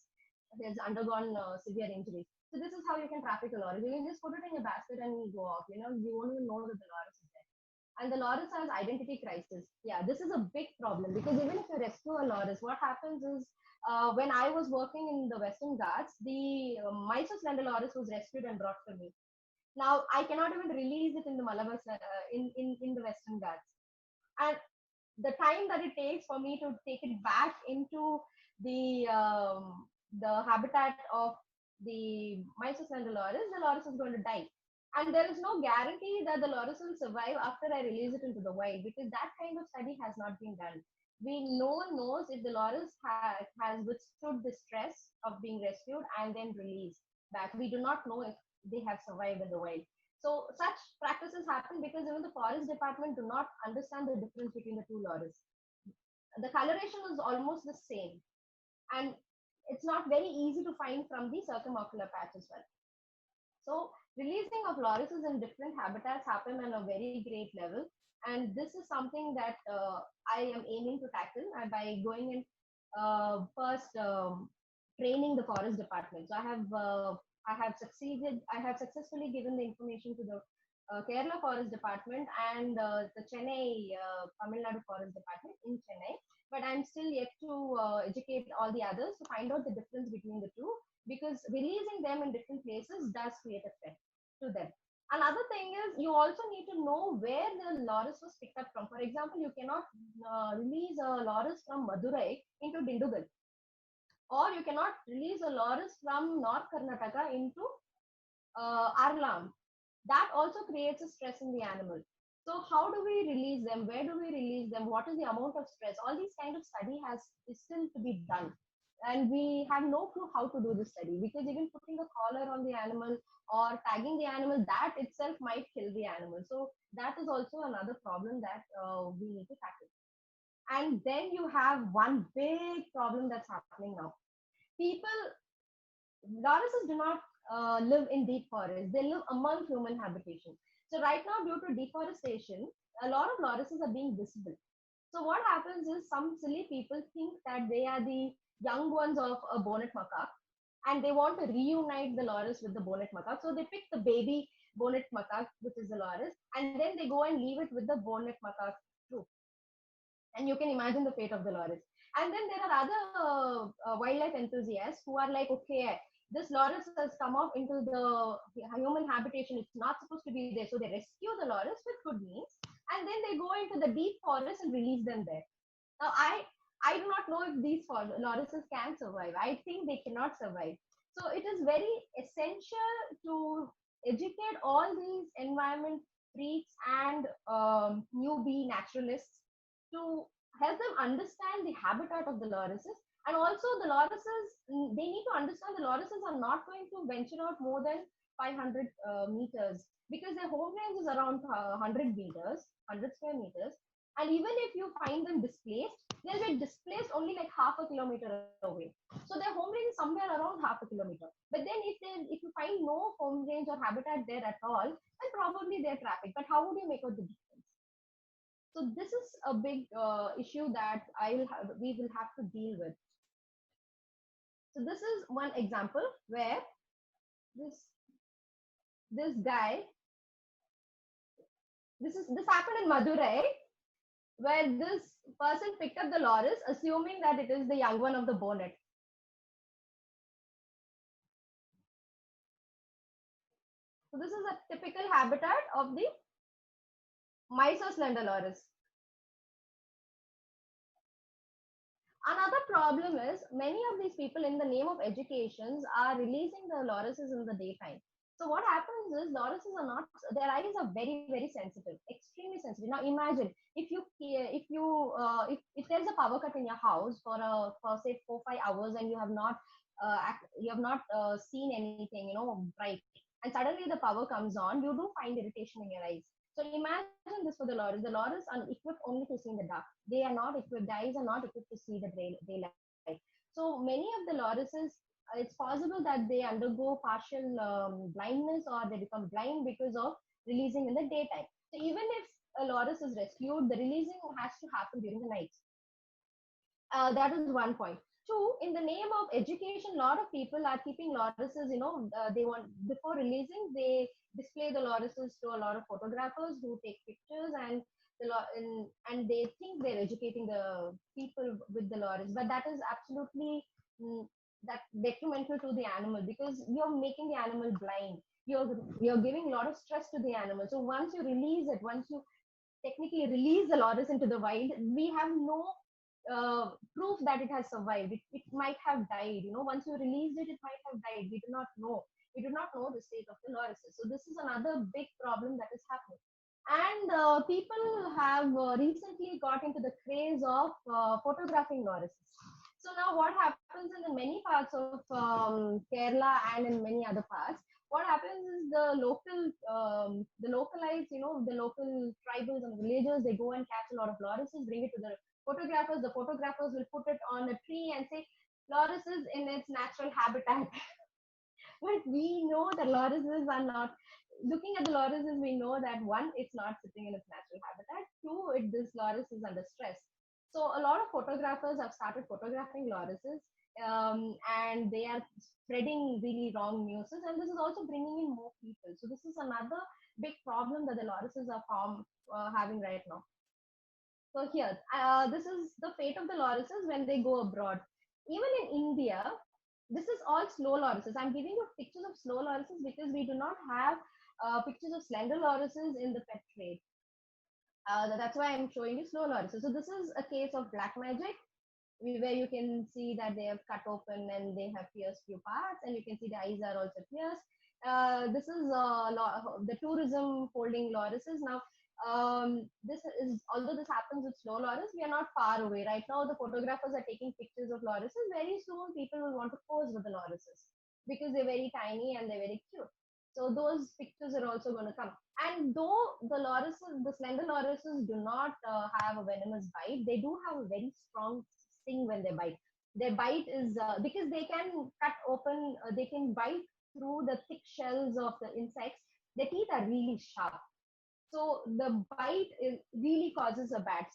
undergone severe injury. So this is how you can traffic a loris. You can just put it in your basket and go off. You won't even know that the loris is there. And the loris has identity crisis. Yeah, this is a big problem because even if you rescue a loris, what happens is when I was working in the Western Ghats, the Mysore slender loris was rescued and brought to me. Now I cannot even release it in the Malabar in the Western Ghats, and the time that it takes for me to take it back into the habitat of the Mysore slender loris, the loris is going to die. And there is no guarantee that the loris will survive after I release it into the wild, because that kind of study has not been done. No one knows if the loris has withstood the stress of being rescued and then released back. We do not know if they have survived in the wild. So such practices happen because even the forest department do not understand the difference between the two loris. The coloration is almost the same, and it's not very easy to find from the circumocular patch as well. So releasing of lorises in different habitats happen on a very great level, and this is something that I am aiming to tackle by going in first training the forest department. So I have succeeded. I have successfully given the information to the Kerala Forest Department and the Chennai Tamil Nadu Forest Department in Chennai. But I'm still yet to educate all the others to find out the difference between the two, because releasing them in different places does create a threat to them. Another thing is you also need to know where the loris was picked up from. For example, you cannot release a loris from Madurai into Dindugal, or you cannot release a loris from North Karnataka into Arlam. That also creates a stress in the animal. So how do we release them? Where do we release them? What is the amount of stress? All these kind of study is still to be done. And we have no clue how to do this study, because even putting a collar on the animal or tagging the animal, that itself might kill the animal. So that is also another problem that we need to tackle. And then you have one big problem that's happening now. People, lorises do not live in deep forests. They live among human habitation. So right now, due to deforestation, a lot of lorises are being visible. So what happens is some silly people think that they are the young ones of a bonnet macaque, and they want to reunite the loris with the bonnet macaque. So they pick the baby bonnet macaque, which is the loris, and then they go and leave it with the bonnet macaque troop. And you can imagine the fate of the loris. And then there are other wildlife enthusiasts who are like, okay, this loris has come up into the human habitation. It's not supposed to be there. So they rescue the loris with good means, and then they go into the deep forest and release them there. Now, I do not know if these lorises can survive. I think they cannot survive. So it is very essential to educate all these environment freaks and newbie naturalists to help them understand the habitat of the lorises. And also the lorises, they need to understand the lorises are not going to venture out more than 500 meters, because their home range is around 100 meters, 100 square meters. And even if you find them displaced, they'll be displaced only like half a kilometer away. So their home range is somewhere around half a kilometer. But then if you find no home range or habitat there at all, then probably they're trafficked. But how would you make out the difference? So this is a big issue that we will have to deal with. So this is one example where this guy, this happened in Madurai, where this person picked up the loris, assuming that it is the young one of the bonnet. So this is a typical habitat of the Mysore slender loris. Another problem is many of these people, in the name of educations, are releasing the lorises in the daytime. So what happens is lorises are not, their eyes are very, very sensitive, extremely sensitive. Now imagine if there's a power cut in your house for say 4-5 hours, and you have not seen anything, bright, and suddenly the power comes on, you do find irritation in your eyes. So imagine this for the loris. The loris are equipped only to see in the dark. They are not equipped. The eyes are not equipped to see the daylight. So many of the lorises, it's possible that they undergo partial blindness, or they become blind because of releasing in the daytime. So even if a loris is rescued, the releasing has to happen during the night. That is one point. Two, in the name of education, a lot of people are keeping lorises, they want, before releasing, they display the lorises to a lot of photographers who take pictures, and and they think they're educating the people with the loris, but that is absolutely that detrimental to the animal, because you're making the animal blind. You're giving a lot of stress to the animal. So once you technically release the loris into the wild, we have no proof that it has survived. It might have died. You know, once you released it, it might have died. We do not know. We do not know the state of the lorises. So this is another big problem that is happening. And people have recently got into the craze of photographing lorises. So now what happens in the many parts of Kerala and in many other parts, what happens is the localites, you know, the local tribals and villagers, they go and catch a lot of lorises, bring it to the photographers. The photographers will put it on a tree and say, loris is in its natural habitat. But we know that lorises are not, looking at the lorises, we know that one, it's not sitting in its natural habitat. Two, this loris is under stress. So a lot of photographers have started photographing lorises, and they are spreading really wrong news. And this is also bringing in more people. So this is another big problem that the lorises are having right now. So here, this is the fate of the lorises when they go abroad. Even in India, this is all slow lorises. I'm giving you pictures of slow lorises because we do not have pictures of slender lorises in the pet trade. That's why I'm showing you slow lorises. So this is a case of black magic, where you can see that they have cut open and they have pierced few parts, and you can see the eyes are also pierced. This is the tourism holding lorises. Now, this is, although this happens with slow loris, we are not far away. Right now, the photographers are taking pictures of lorises. Very soon, people will want to pose with the lorises because they're very tiny and they're very cute. So those pictures are also going to come. And though the lorises, the slender lorises do not have a venomous bite, they do have a very strong sting when they bite. Their bite is because they can cut open, they can bite through the thick shells of the insects. Their teeth are really sharp. So the bite really causes a bad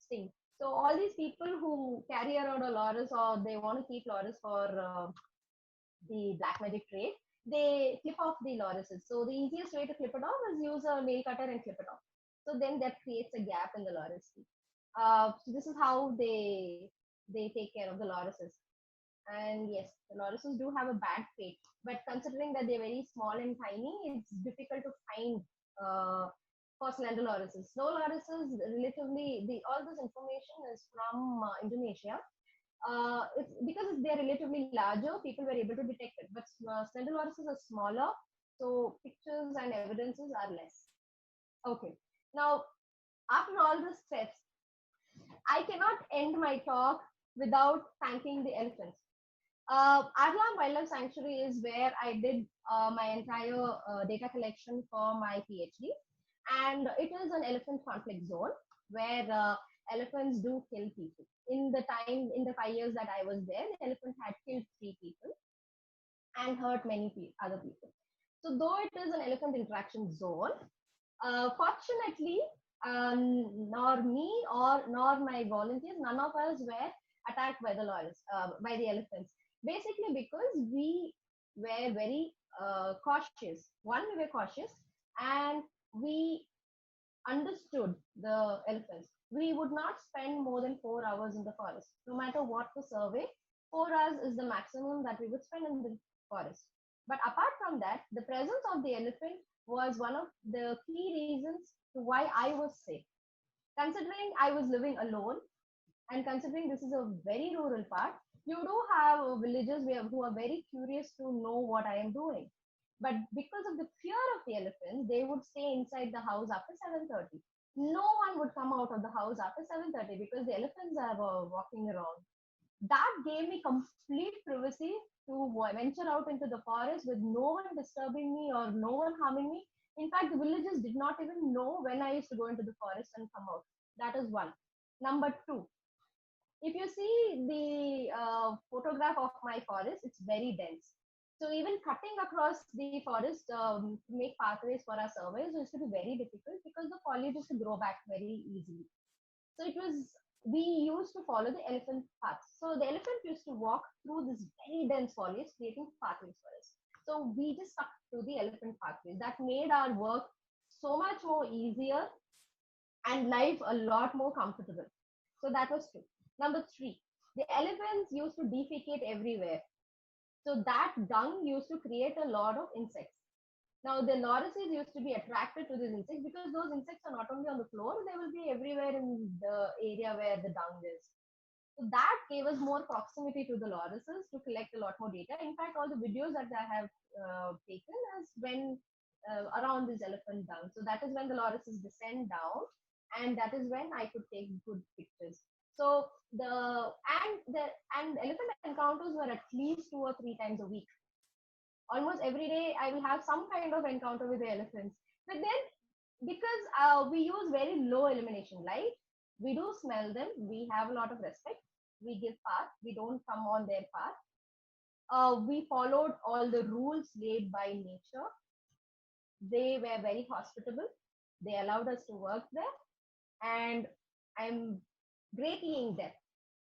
sting. So all these people who carry around a loris or they want to keep loris for the black magic trade, they clip off the lorises. So the easiest way to clip it off is use a nail cutter and clip it off. So then that creates a gap in the loris. So this is how they take care of the lorises. And yes, the lorises do have a bad fate, but considering that they're very small and tiny, it's difficult to find for slender lorises. Slow lorises, relatively, all this information is from Indonesia. It's because they're relatively larger, people were able to detect it. But slender lorises are smaller, so pictures and evidences are less. Okay. Now, after all the steps, I cannot end my talk without thanking the elephants. Adlam Wildlife Sanctuary is where I did my entire data collection for my PhD. And it is an elephant conflict zone where elephants do kill people. In the 5 years that I was there, the elephant had killed 3 people and hurt many other people. So though it is an elephant interaction zone, fortunately, nor me or nor my volunteers, none of us were attacked by by the elephants. Basically, because we were very cautious. One, we were cautious, and we understood the elephants. We would not spend more than 4 hours in the forest, no matter what the survey. 4 hours is the maximum that we would spend in the forest. But apart from that, the presence of the elephant was one of the key reasons to why I was safe. Considering I was living alone, and considering this is a very rural part, you do have villagers who are very curious to know what I am doing. But because of the fear of the elephants, they would stay inside the house after 7:30. No one would come out of the house after 7:30 because the elephants are walking around. That gave me complete privacy to venture out into the forest with no one disturbing me or no one harming me. In fact, the villagers did not even know when I used to go into the forest and come out. That is one. Number two, if you see the photograph of my forest, it's very dense. So even cutting across the forest to make pathways for our surveys used to be very difficult because the foliage used to grow back very easily. So we used to follow the elephant paths. So the elephant used to walk through this very dense foliage, creating pathways for us. So we just stuck to the elephant pathways. That made our work so much more easier and life a lot more comfortable. So that was two. Number three, the elephants used to defecate everywhere. So that dung used to create a lot of insects. Now the lorises used to be attracted to these insects because those insects are not only on the floor, they will be everywhere in the area where the dung is. So that gave us more proximity to the lorises to collect a lot more data. In fact, all the videos that I have taken is when around this elephant dung. So that is when the lorises descend down, and that is when I could take good pictures. So the elephant encounters were at least 2 or 3 times a week. Almost every day, I will have some kind of encounter with the elephants. But then, because we use very low illumination light, we do smell them. We have a lot of respect. We give path. We don't come on their path. We followed all the rules laid by nature. They were very hospitable. They allowed us to work there, and I'm greatly in depth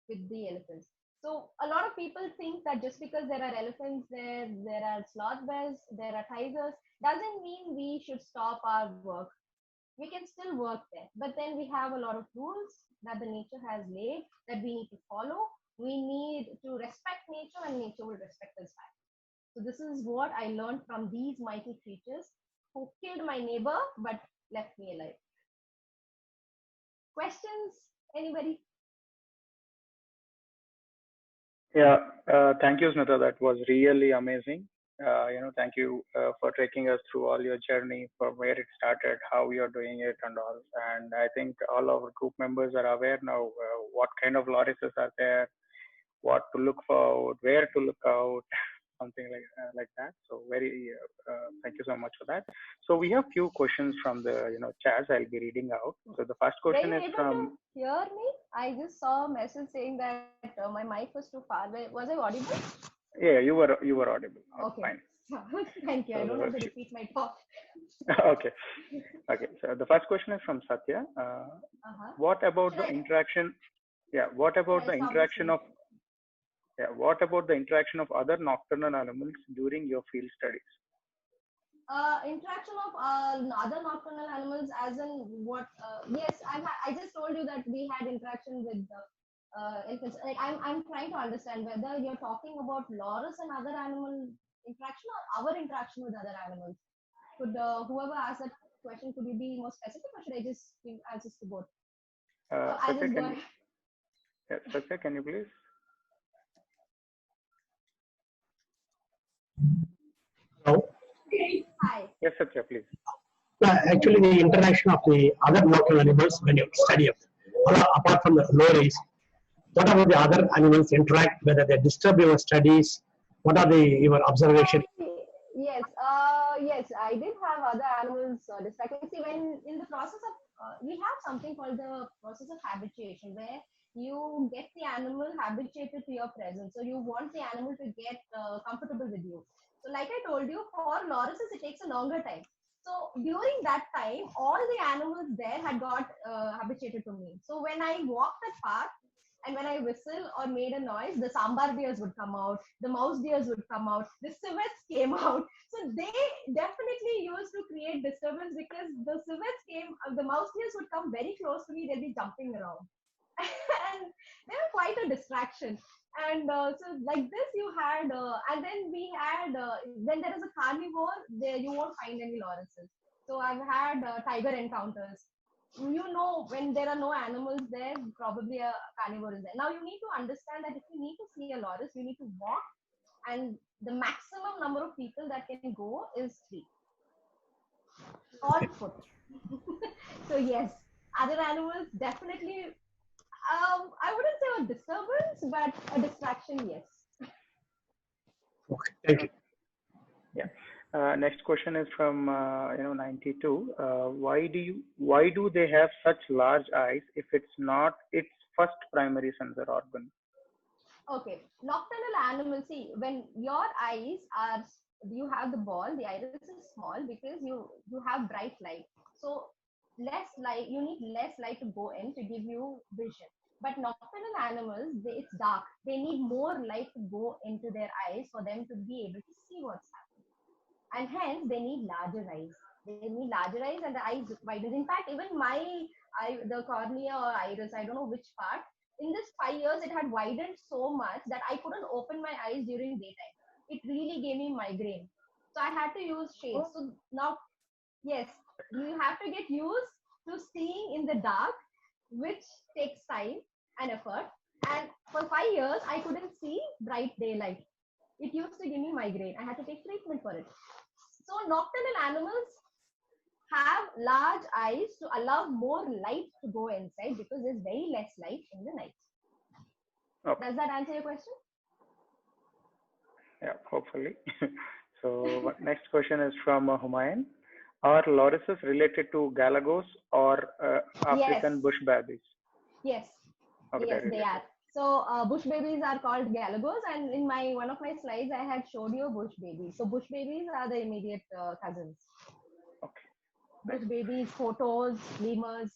with the elephants. So a lot of people think that just because there are elephants there, there are sloth bears, there are tigers, doesn't mean we should stop our work. We can still work there, but then we have a lot of rules that the nature has laid that we need to follow. We need to respect nature, and nature will respect us back. So this is what I learned from these mighty creatures who killed my neighbor but left me alive. Questions? Anybody? Yeah, thank you, Smita. That was really amazing. Thank you for taking us through all your journey, from where it started, how you're doing it, and all. And I think all our group members are aware now what kind of lorises are there, what to look for, where to look out, something like that. So thank you so much for that. So we have few questions from the chats. I'll be reading out. So the first Were question you is able to from. hear me? I just saw a message saying that my mic was too far. Was I audible? Yeah, you were audible. Okay. Fine. Thank you. I don't have to So repeat my talk. okay. Okay. So the first question is from Satya. Uh-huh. What about Should the I? interaction? Yeah. What Yeah, about I'll the stop the interaction screen of share. yeah? What about the interaction of other nocturnal animals during your field studies? Interaction of other nocturnal animals, as in what? Yes, I just told you that we had interaction with the elephants. Like I'm trying to understand whether you're talking about loris and other animal interaction or our interaction with other animals. Could whoever asked that question, could you be more specific, or should I just give answers to both? I'll Satya, just go can you? ahead. Yeah, Satya, can you please? Hello. Hi. Yes, Satya, please. Actually, the interaction of the other nocturnal animals when you study them, apart from the lories, what about the other animals interact, whether they disturb your studies? What are your observation? Yes, yes, I did have other animals distracting. See, when in the process of, we have something called the process of habituation, where you get the animal habituated to your presence. So you want the animal to get comfortable with you. So, like I told you, for lorises, it takes a longer time. So during that time, all the animals there had got habituated to me. So when I walked that path, and when I whistle or made a noise, the sambar deers would come out, the mouse deers would come out, the civets came out. So they definitely used to create disturbance because the civets came, the mouse deers would come very close to me, they'll be jumping around. And they were quite a distraction. And so, like this, you had, and then we had, when there is a carnivore, there you won't find any lorises. So I've had tiger encounters. When there are no animals there, probably a carnivore is there. Now you need to understand that if you need to see a loris, you need to walk, and the maximum number of people that can go is 3 on foot. So yes, other animals definitely. I wouldn't say a disturbance, but a distraction. Yes. Okay, thank you. Yeah. Next question is from 92. Why do they have such large eyes if it's not its first primary sensor organ? Okay, nocturnal animals. See, when your eyes are, you have the ball. The iris is small because you have bright light. So less light. You need less light to go in to give you vision. But nocturnal animals, it's dark. They need more light to go into their eyes for them to be able to see what's happening, and hence they need larger eyes. They need larger eyes, and the eyes widen. In fact, even my eye, the cornea or iris, I don't know which part, in this 5 years, it had widened so much that I couldn't open my eyes during daytime. It really gave me migraine. So I had to use shades. So now, yes, you have to get used to seeing in the dark, which takes time and effort. And for 5 years, I couldn't see bright daylight. It used to give me migraine. I had to take treatment for it. So nocturnal animals have large eyes to allow more light to go inside because there's very less light in the night. Okay. Does that answer your question? Yeah, hopefully. So next question is from Humayun. Are lorises related to galagos or African Yes. bush babies? Yes. Okay, Yes, they're they related. are. So bush babies are called galagos, and in my one of my slides, I had showed you bush babies. So bush babies are the immediate cousins. Okay. Bush babies, photos, lemurs.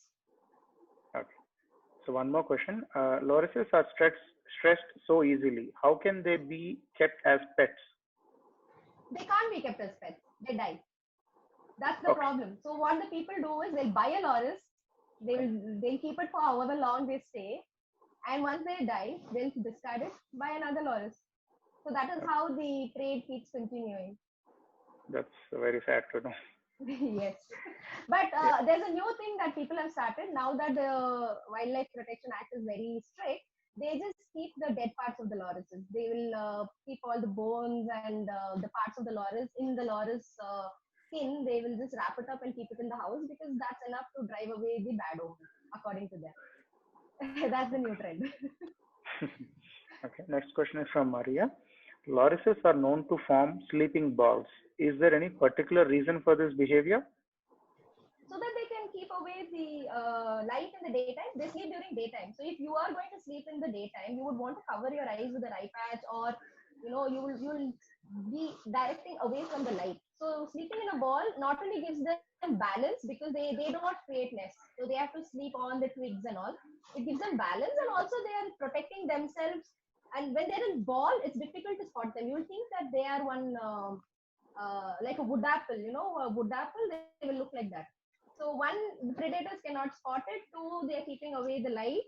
Okay. So one more question. Lorises are stressed so easily. How can they be kept as pets? They can't be kept as pets. They die. That's the Okay. problem. So what the people do is they'll buy a loris, they'll keep it for however long they stay, and once they die, they'll discard it, buy another loris. So that is how the trade keeps continuing. That's very sad to know. Yes, but there's a new thing that people have started now that the Wildlife Protection Act is very strict. They just keep the dead parts of the lorises. They will keep all the bones and the parts of the loris in the loris skin. They will just wrap it up and keep it in the house because that's enough to drive away the bad omen, according to them. That's the new trend. Okay. Next question is from Maria. Lorises are known to form sleeping balls. Is there any particular reason for this behavior? So that they can keep away the light in the daytime. They sleep during daytime. So if you are going to sleep in the daytime, you would want to cover your eyes with an eye patch, or you'll be directing away from the light. So sleeping in a ball not only gives them balance because they do not create nests, so they have to sleep on the twigs and all. It gives them balance, and also they are protecting themselves. And when they're in ball, it's difficult to spot them. You'll think that they are one like a wood apple. A wood apple, they will look like that. So one, the predators cannot spot it. Two, they are keeping away the light.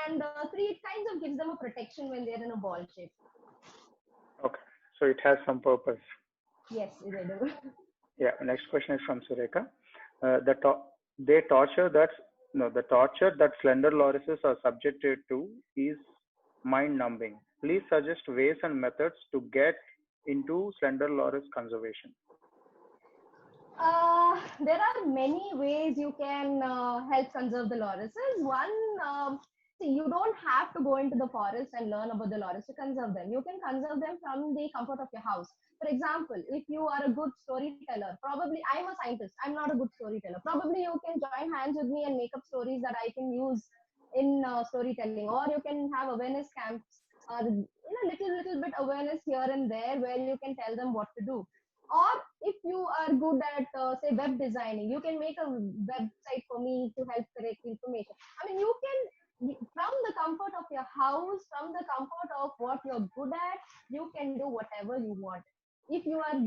And three, it kind of gives them a protection when they're in a ball shape. Okay. So it has some purpose. Yes, they do. Yeah. Next question is from Sureka. The torture that slender lorises are subjected to is mind-numbing. Please suggest ways and methods to get into slender loris conservation. There are many ways you can help conserve the lorises. One, you don't have to go into the forest and learn about the loris to conserve them. You can conserve them from the comfort of your house. For example, if you are a good storyteller, probably I'm a scientist, I'm not a good storyteller. Probably you can join hands with me and make up stories that I can use in storytelling, or you can have awareness camps, little bit awareness here and there where you can tell them what to do. Or if you are good at say web designing, you can make a website for me to help correct information. I mean, you can, from the comfort of your house, from the comfort of what you're good at, you can do whatever you want. If you are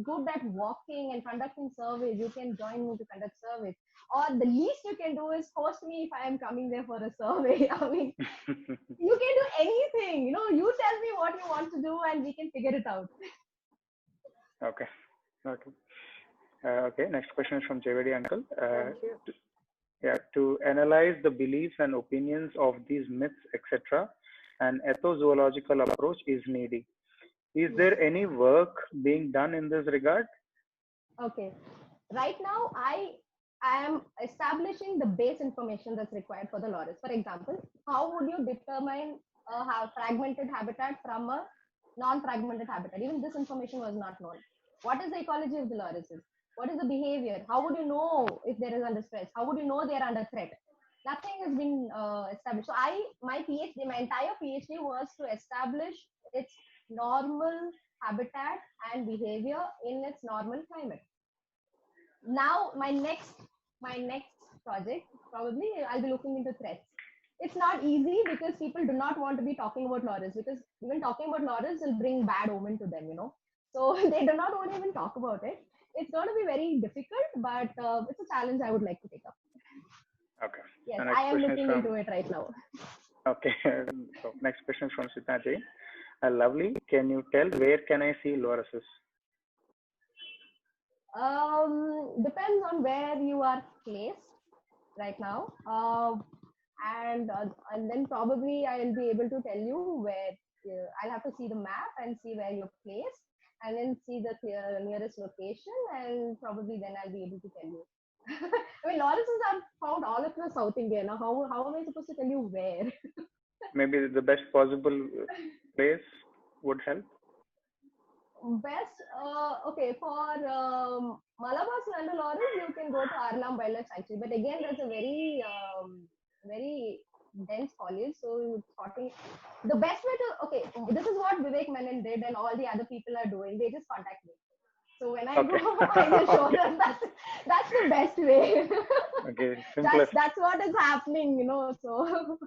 good at walking and conducting surveys, you can join me to conduct surveys. Or the least you can do is post me if I am coming there for a survey. I mean, you can do anything. You tell me what you want to do and we can figure it out. Okay. Okay. Okay. Next question is from JVD Uncle. To analyze the beliefs and opinions of these myths, etc., an ethozoological approach is needy. Is there any work being done in this regard? Okay. Right now, I am establishing the base information that's required for the loris. For example, how would you determine a fragmented habitat from a non-fragmented habitat? Even this information was not known. What is the ecology of the lorises? What is the behavior? How would you know if there is under stress? How would you know they are under threat? Nothing has been established. So my entire PhD was to establish its normal habitat and behavior in its normal climate. Now my next project, probably I'll be looking into threats. It's not easy because people do not want to be talking about loris, because even talking about loris will bring bad omen to them, so they do not want to even talk about it. It's going to be very difficult, but it's a challenge I would like to take up. Okay. Yes, I am looking into it right now. Okay. So next question is from Sita Jain. Lovely. Can you tell where can I see lorises? Depends on where you are placed right now. and then probably I'll be able to tell you where. I'll have to see the map and see where you're placed, and then see the nearest location, and probably then I'll be able to tell you. I mean, lorises are found all across South India. Now, how am I supposed to tell you where? Maybe the best possible place would help. Best, okay, for Malabar slender loris, you can go to Arlam Wildlife Sanctuary. But again, that's a very dense foliage. So spotting the best way to, okay, this is what Vivek Menon did, and all the other people are doing. They just contact me. So when I Okay. go, I will show them that's the best way. Okay, simplest. That's what is happening, you know. So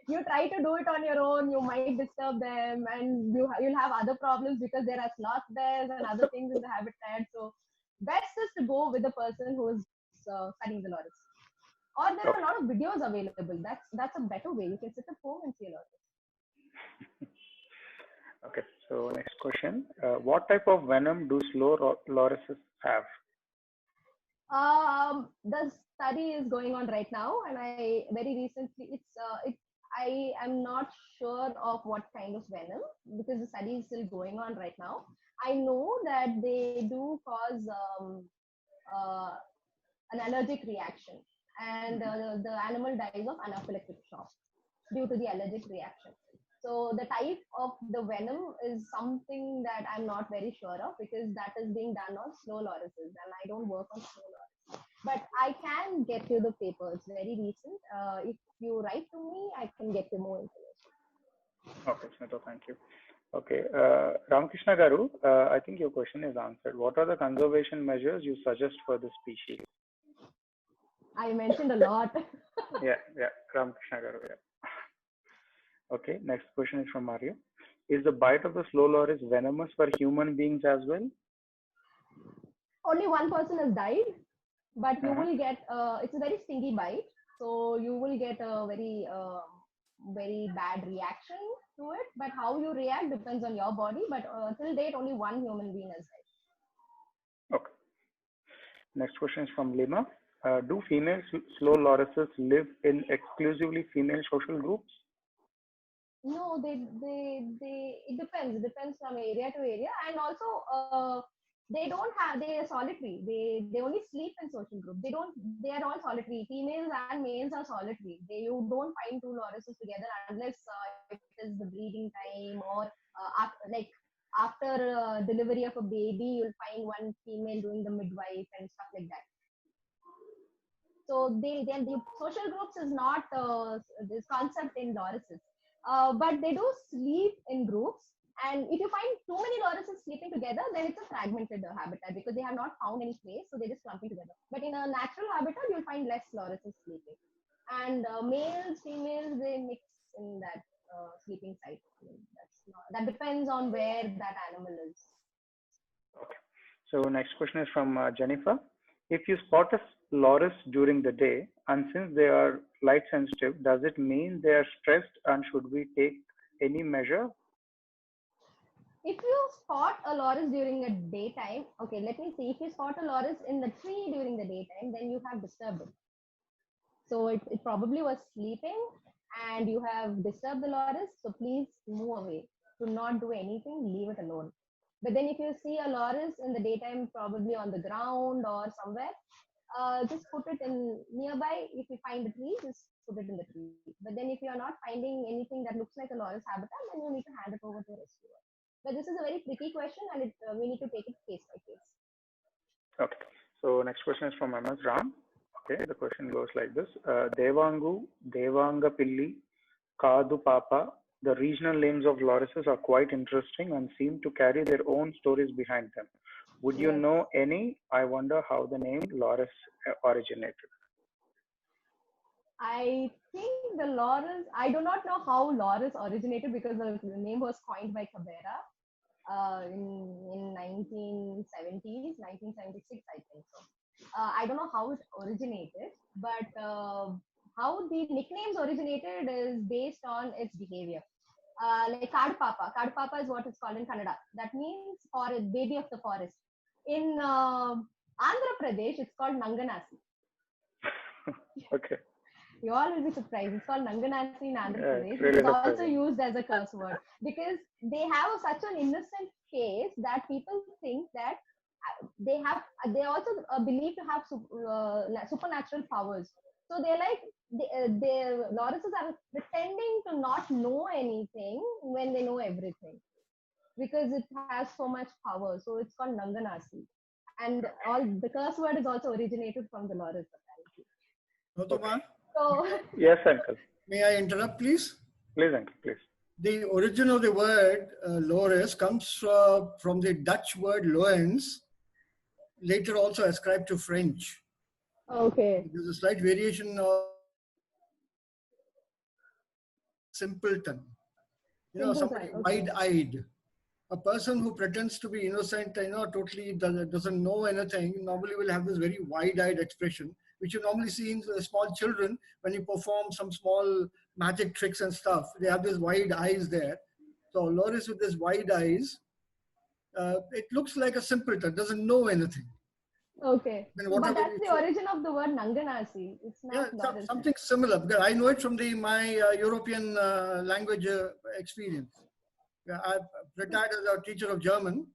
you try to do it on your own, you might disturb them, and you'll have other problems because there are sloth bears and other things in the habitat. So best is to go with the person who is studying the loris. Or there are a lot of videos available. That's a better way. You can sit at home and see a loris. Okay, so next question. What type of venom do slow lorises have? The study is going on right now, and I very recently I am not sure of what kind of venom because the study is still going on right now. I know that they do cause uh, an allergic reaction, and the animal dies of anaphylactic shock due to the allergic reaction. So the type of the venom is something that I'm not very sure of because that is being done on slow lorises, and I don't work on slow lorises. But I can get you the paper. It's very recent. If you write to me, I can get you more information. Okay, Smita, thank you. Okay, Ramakrishna Garu, I think your question is answered. What are the conservation measures you suggest for this species? I mentioned a lot. yeah, Ramakrishna Garu, yeah. Okay, next question is from Mario. Is the bite of the slow loris venomous for human beings as well? Only one person has died, but you will get, it's a very stingy bite. So you will get a very bad reaction to it. But how you react depends on your body. But till date, only one human being has died. Okay. Next question is from Lima. Do female slow lorises live in exclusively female social groups? No, it depends. It depends from area to area, and also they are solitary. They only sleep in social group. They are all solitary. Females and males are solitary. You don't find two lorises together unless it is the breeding time or after delivery of a baby, you'll find one female doing the midwife and stuff like that. So the social groups is not this concept in lorises. But they do sleep in groups. And if you find too many lorises sleeping together, then it's a fragmented habitat because they have not found any place, so they're just clumping together. But in a natural habitat, you'll find less lorises sleeping. And males, females, they mix in that sleeping site. That depends on where that animal is. Okay. So next question is from Jennifer. If you spot a loris during the day, and since they are light sensitive, does it mean they are stressed, and should we take any measure? If you spot a loris during a daytime, okay, let me see. If you spot a loris in the tree during the daytime, then you have disturbed it. So it probably was sleeping and you have disturbed the loris. So please move away. Do not do anything. Leave it alone. But then if you see a loris in the daytime, probably on the ground or somewhere, just put it in nearby. If you find a tree, just put it in the tree. But then if you are not finding anything that looks like a loris habitat, then you need to hand it over to a rescuer. But this is a very tricky question, and we need to take it case by case. Okay. So next question is from MS Ram. Okay, the question goes like this. Devangu, Devangapilli, Kadu Papa, the regional names of lorises are quite interesting and seem to carry their own stories behind them. Would you know any? I wonder how the name loris originated. I think the loris, I do not know how loris originated because the name was coined by Cabrera in 1970s, 1976, I think so. I don't know how it originated, but how the nicknames originated is based on its behavior. Like Kadu Papa. Kadu Papa is what it's called in Kannada. That means forest, baby of the forest. In Andhra Pradesh, it's called Nanganasi. Okay. You all will be surprised. It's called Nanganasi in Andhra Yeah, Pradesh. it's It really is also surprising. used as a curse word because they have such an innocent face that people think that they also believe to have supernatural powers. So they're like they lorises are pretending to not know anything when they know everything because it has so much power. So it's called Nanganasi. And all the curse word is also originated from the Loris apparently. Okay. Gautamar, So Yes, uncle. may I interrupt, please? Please, uncle, please. The origin of the word Loris comes from the Dutch word Loens, later also ascribed to French. okay. There's a slight variation of simpleton. Somebody Okay. wide-eyed. A person who pretends to be innocent, totally doesn't know anything, normally will have this very wide-eyed expression, which you normally see in small children when you perform some small magic tricks and stuff. They have these wide eyes there. So Loris with these wide eyes, it looks like a simpleton, doesn't know anything. Okay. Then But whatever that's you the say, origin of the word Nanganasi. It's yeah, not Loris. something similar, because I know it from my European language experience. Yeah, I've retired as a teacher of German,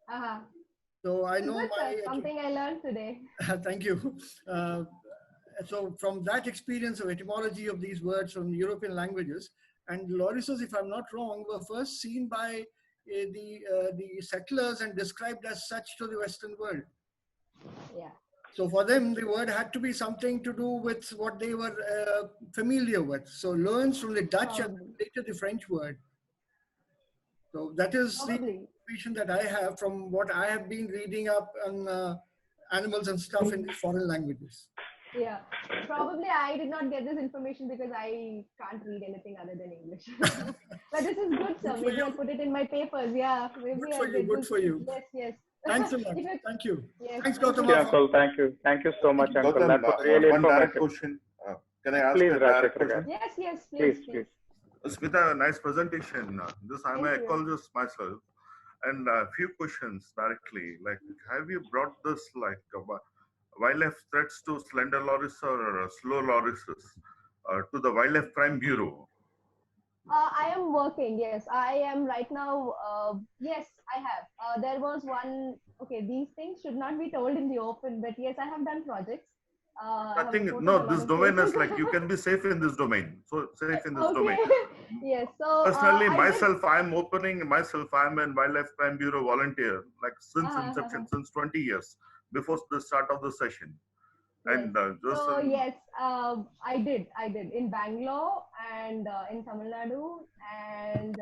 Uh-huh. so I know Good, sir. my. Something I learned today. Thank you. So from that experience of etymology of these words from European languages, and lorises, if I'm not wrong, were first seen by the settlers and described as such to the Western world. Yeah. So for them, the word had to be something to do with what they were familiar with. So learns from the Dutch and Probably. later the French word. So that is the Probably. information that I have from what I have been reading up on animals and stuff in these foreign languages. Yeah. Probably I did not get this information because I can't read anything other than English. But this is good, sir. Good for Maybe you. I'll put it in my papers. Yeah. Maybe Good for I'll you. get Good this. for you. Yes, yes. Thanks a lot. If you- Thank you. Yes, Thanks, thank you. Thank Gautama. you, uncle. Thank you. Thank you so much, uncle. Gautam, That was really one direct informative. question. Can I ask Please, a direct Rajshekar. question? Yes, yes, Please, please, please. please. Smita, nice presentation. This I'm Thank an you. ecologist myself, and a few questions directly. Like, have you brought this wildlife threats to slender loris or slow lorises to the Wildlife Crime Bureau? I am working. Yes, I am right now. Yes, I have. There was one. Okay, these things should not be told in the open, but yes, I have done projects. I have Nothing. reported a No, lot this of domain cases. is like you can be safe in this domain. So safe in this Okay. domain. Yes. So Personally, I did. myself, I'm opening myself. I'm a Wildlife Crime Bureau volunteer, like since inception, since 20 years before the start of the session. Yes. And just So yes, I did. I did in Bangalore and in Tamil Nadu and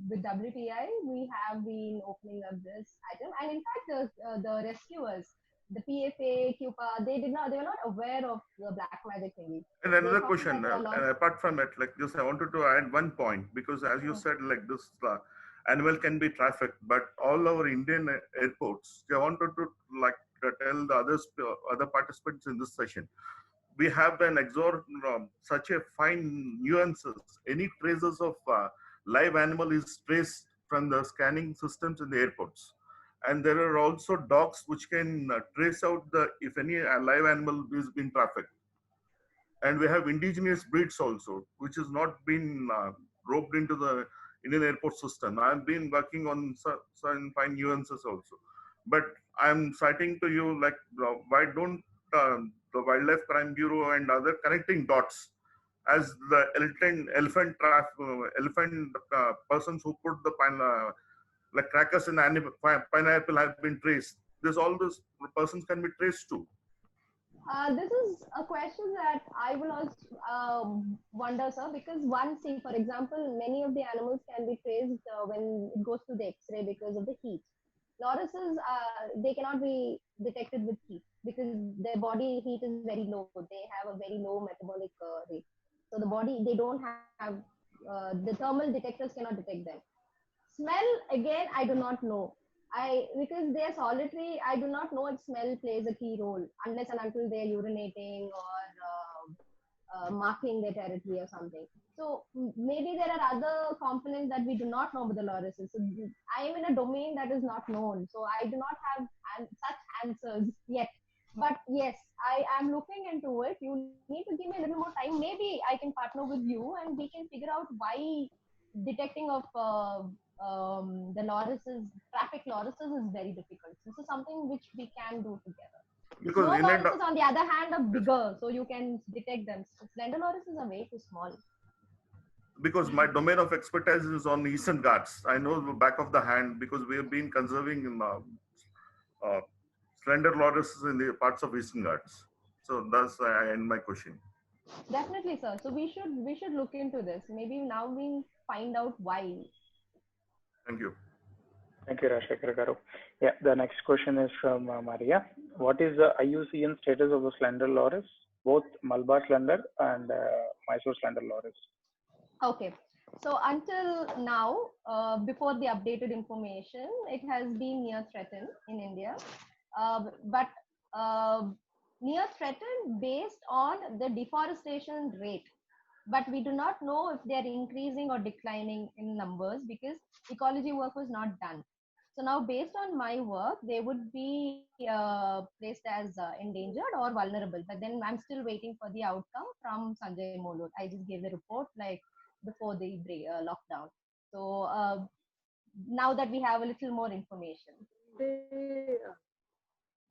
with WTI, we have been opening up this item. And in fact, the rescuers, the PFA, CUPA, they were not aware of the black magic thingy. and They another thought question, that a lot. and apart from it, like this, I wanted to add one point because as you said, like this animal can be trafficked, but all our Indian airports, they wanted to like tell the other participants in this session. We have an such a fine nuances. Any traces of live animal is traced from the scanning systems in the airports, and there are also dogs which can trace out the if any live animal is being trafficked. And we have indigenous breeds also, which has not been roped into the Indian airport system. I've been working on some fine nuances also, but I'm citing to you like why don't the Wildlife Crime Bureau and other connecting dots as the elephant persons who put the like crackers in pineapple have been traced. This all those persons can be traced too. This is a question that I will also wonder, sir, because one, see, for example, many of the animals can be traced when it goes to the X-ray because of the heat. Lorises, they cannot be detected with heat because their body heat is very low. They have a very low metabolic rate. So the body, they don't have, the thermal detectors cannot detect them. Smell, again, I do not know. Because they are solitary, I do not know if smell plays a key role unless and until they are urinating or marking their territory or something. So maybe there are other components that we do not know about the lorises. So I am in a domain that is not known. So I do not have such answers yet. But yes, I am looking into it. You need to give me a little more time. Maybe I can partner with you and we can figure out why detecting of the lorises, traffic lorises is very difficult. This is something which we can do together. The Because snow in and lorises, on the other hand, are bigger, so you can detect them. Slender lorises are way too small. because my domain of expertise is on Eastern Ghats. I know the back of the hand because we have been conserving uh, slender lorises in the parts of Eastern Ghats. So that's I end my question. Definitely, sir. So we should look into this. Maybe now we find out why. Thank you. Thank you, Rajshekhar Garu. Yeah, the next question is from Maria. What is the IUCN status of the slender loris, both Malabar slender and Mysore slender loris? Okay. So until now, before the updated information, it has been near threatened in India, but uh, near threatened based on the deforestation rate. But we do not know if they are increasing or declining in numbers because ecology work was not done. So now, based on my work, they would be placed as endangered or vulnerable. But then I'm still waiting for the outcome from Sanjay Molur. I just gave the report like before the lockdown. So now that we have a little more information.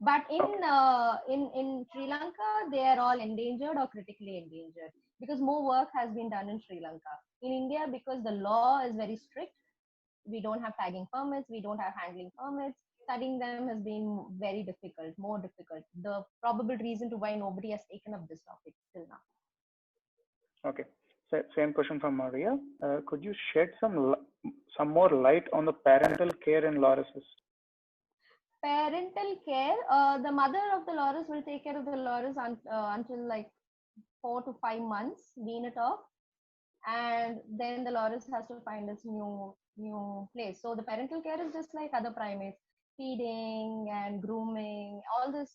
But in Sri Lanka, they are all endangered or critically endangered because more work has been done in Sri Lanka. In India, because the law is very strict, we don't have tagging permits, we don't have handling permits. Studying them has been very difficult, more difficult. The probable reason to why nobody has taken up this topic till now. Okay. So, same question from Maria. Could you shed some more light on the parental care in lorises? Parental care, the mother of the loris will take care of the loris until like 4 to 5 months, wean it off, and then the loris has to find its new place. So the parental care is just like other primates, feeding and grooming, all that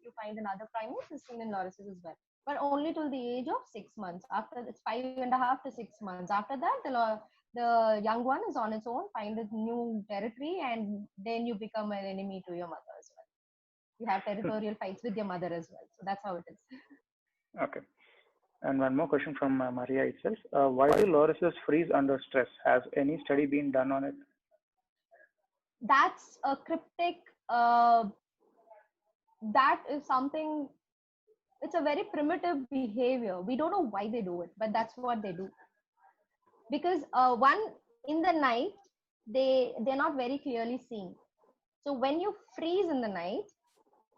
you find in other primates is seen in lorises as well, but only till the age of 6 months. After it's 5.5 to 6 months. After that, the young one is on its own, find its new territory, and then you become an enemy to your mother as well. You have territorial fights with your mother as well. So that's how it is. Okay. And one more question from Maria itself. Why do lorises freeze under stress? Has any study been done on it? That's a cryptic, that is something, it's a very primitive behavior. We don't know why they do it, but that's what they do. Because one, in the night, they're not very clearly seen. So when you freeze in the night,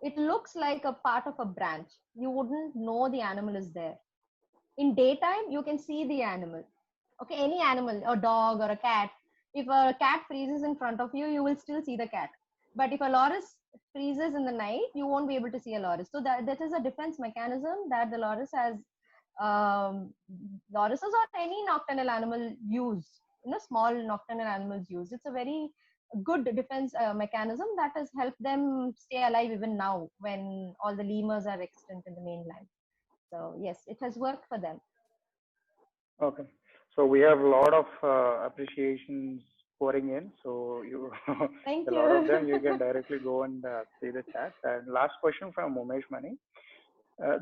it looks like a part of a branch. You wouldn't know the animal is there. In daytime, you can see the animal. Okay, any animal, a dog or a cat. If a cat freezes in front of you, you will still see the cat. But if a loris freezes in the night, you won't be able to see a loris. So that is a defense mechanism that the loris has. Lorises or any nocturnal animal use, small nocturnal animals use. It's a very good defense mechanism that has helped them stay alive even now when all the lemurs are extinct in the mainland. So yes, it has worked for them. Okay. So we have a lot of appreciations pouring in. So you, Thank a you. lot of them, you can directly go and see the chat. And last question from Umesh Mani.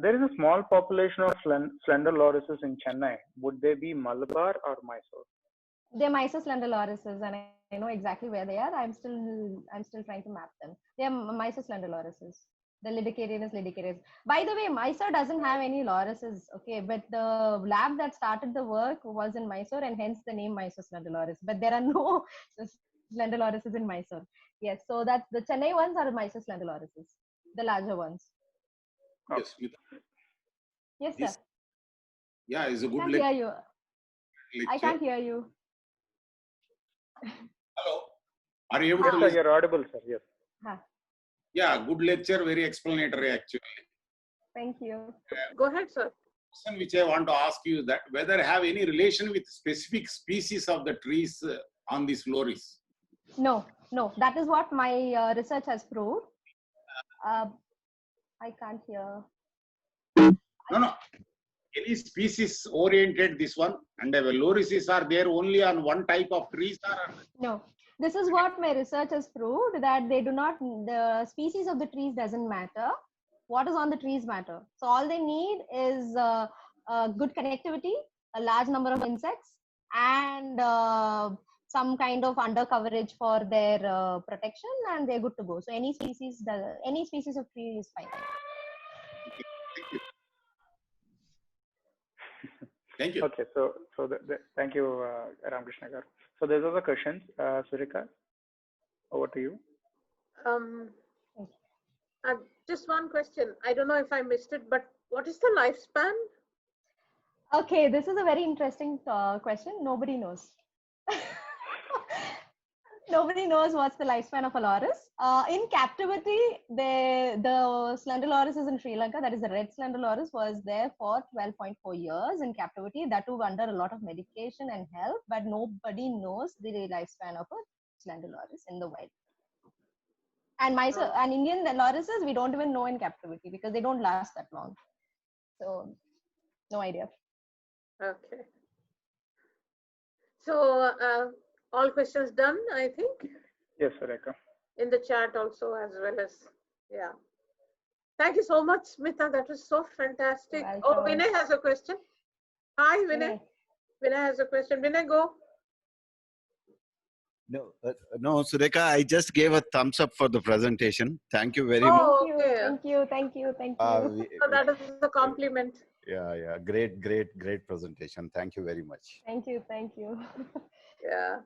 There is a small population of slender lorises in Chennai. Would they be Malabar or Mysore? They're Mysore slender lorises, and I know exactly where they are. I'm still trying to map them. They're Mysore slender lorises. The Lidicarius lidicarius. By the way, Mysore doesn't have any lorises, okay, but the lab that started the work was in Mysore, and hence the name Mysore slender loris. But there are no slender lorises in Mysore. Yes, so that's the Chennai ones are Mysore slender lorises, the larger ones. Okay. Yes, with Yes, this, sir. yeah, it's a I good can't hear you. lecture. I can't hear you. Hello, are you able Yes, to sir, listen? you're audible, sir. Yes. Yeah, good lecture, very explanatory actually. Thank you. Go ahead, sir. Question which I want to ask you is that whether have any relation with specific species of the trees on these loris? No, that is what my research has proved. I can't hear. No. Any species oriented this one, and the lorises are there only on one type of trees or? No, this is what my research has proved, that they do not, the species of the trees doesn't matter. what is on the trees matter. So all they need is good connectivity, a large number of insects, and some kind of under coverage for their protection, and they're good to go. So any species of tree is fine. Thank you. Okay, so thank you, Ramakrishna Garu. So there's other questions. Surika, over to you. Just one question. I don't know if I missed it, but what is the lifespan? Okay, this is a very interesting question. Nobody knows. Nobody knows what's the lifespan of a loris. In captivity, the slender loris is in Sri Lanka. That is the red slender loris was there for 12.4 years in captivity. That too under a lot of medication and help, but nobody knows the lifespan of a slender loris in the wild. And and Indian lorises, we don't even know in captivity because they don't last that long. So, no idea. Okay. So, all questions done, I think. Yes, Sureka. In the chat also, as well as, yeah. Thank you so much, Smita. That was so fantastic. Oh, Vinay has a question. Hi, Vinay. Vinay has a question. Vinay, go. No, Sureka, I just gave a thumbs up for the presentation. Thank you very much. Thank you. So that is a compliment. Yeah. Great presentation. Thank you very much. Thank you. Yeah.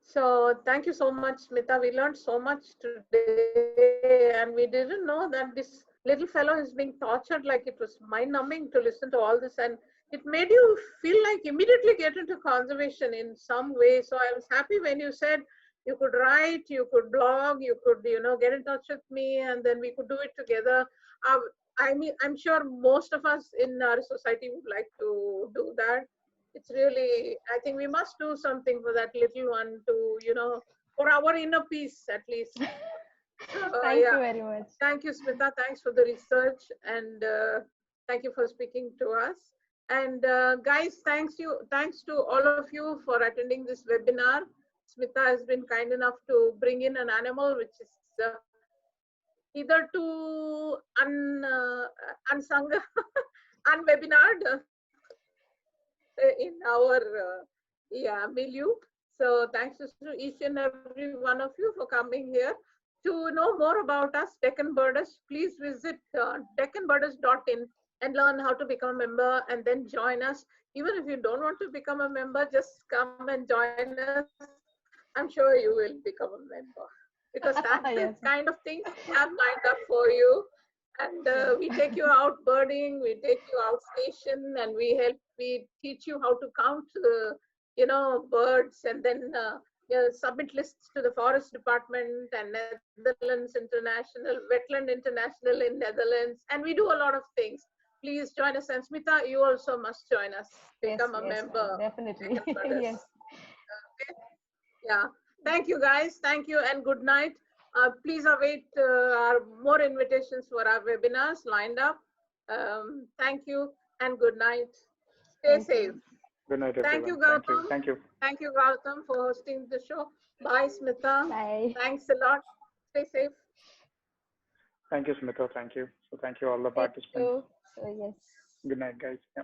So thank you so much, Smita. We learned so much today, and we didn't know that this little fellow is being tortured. Like, it was mind-numbing to listen to all this, and it made you feel like immediately get into conservation in some way. So I was happy when you said you could write, you could blog, you could, get in touch with me, and then we could do it together. I mean, I'm sure most of us in our society would like to do that. It's really, I think we must do something for that little one to, for our inner peace at least. Thank you very much. Thank you, Smita. Thanks for the research, and thank you for speaking to us. And guys, thanks to all of you for attending this webinar. Smita has been kind enough to bring in an animal which is either too unsung, unwebinared in our milieu. So thanks to each and every one of you for coming here. To know more about us, Deccan Birders, please visit deccanbirders.in and learn how to become a member, and then join us. Even if you don't want to become a member, just come and join us. I'm sure you will become a member, because that's the kind of things we have lined up for you. And we take you out birding, we take you out station, and we teach you how to count birds, and then submit lists to the Forest Department and Netherlands International, Wetland International in Netherlands, and we do a lot of things. Please join us. And Smita, you also must join us. Become a member. Definitely. Yes. Okay. Yeah. Thank you, guys. Thank you, and good night. Please await our more invitations for our webinars lined up. Thank you, and good night. Stay safe. Good night, everyone. Thank you, Gautam. Thank you. Thank you, Gautam, for hosting the show. Bye, Smita. Bye. Thanks a lot. Stay safe. Thank you, Smita. Thank you. So thank you all the participants. So yes. Good night, guys. Yeah.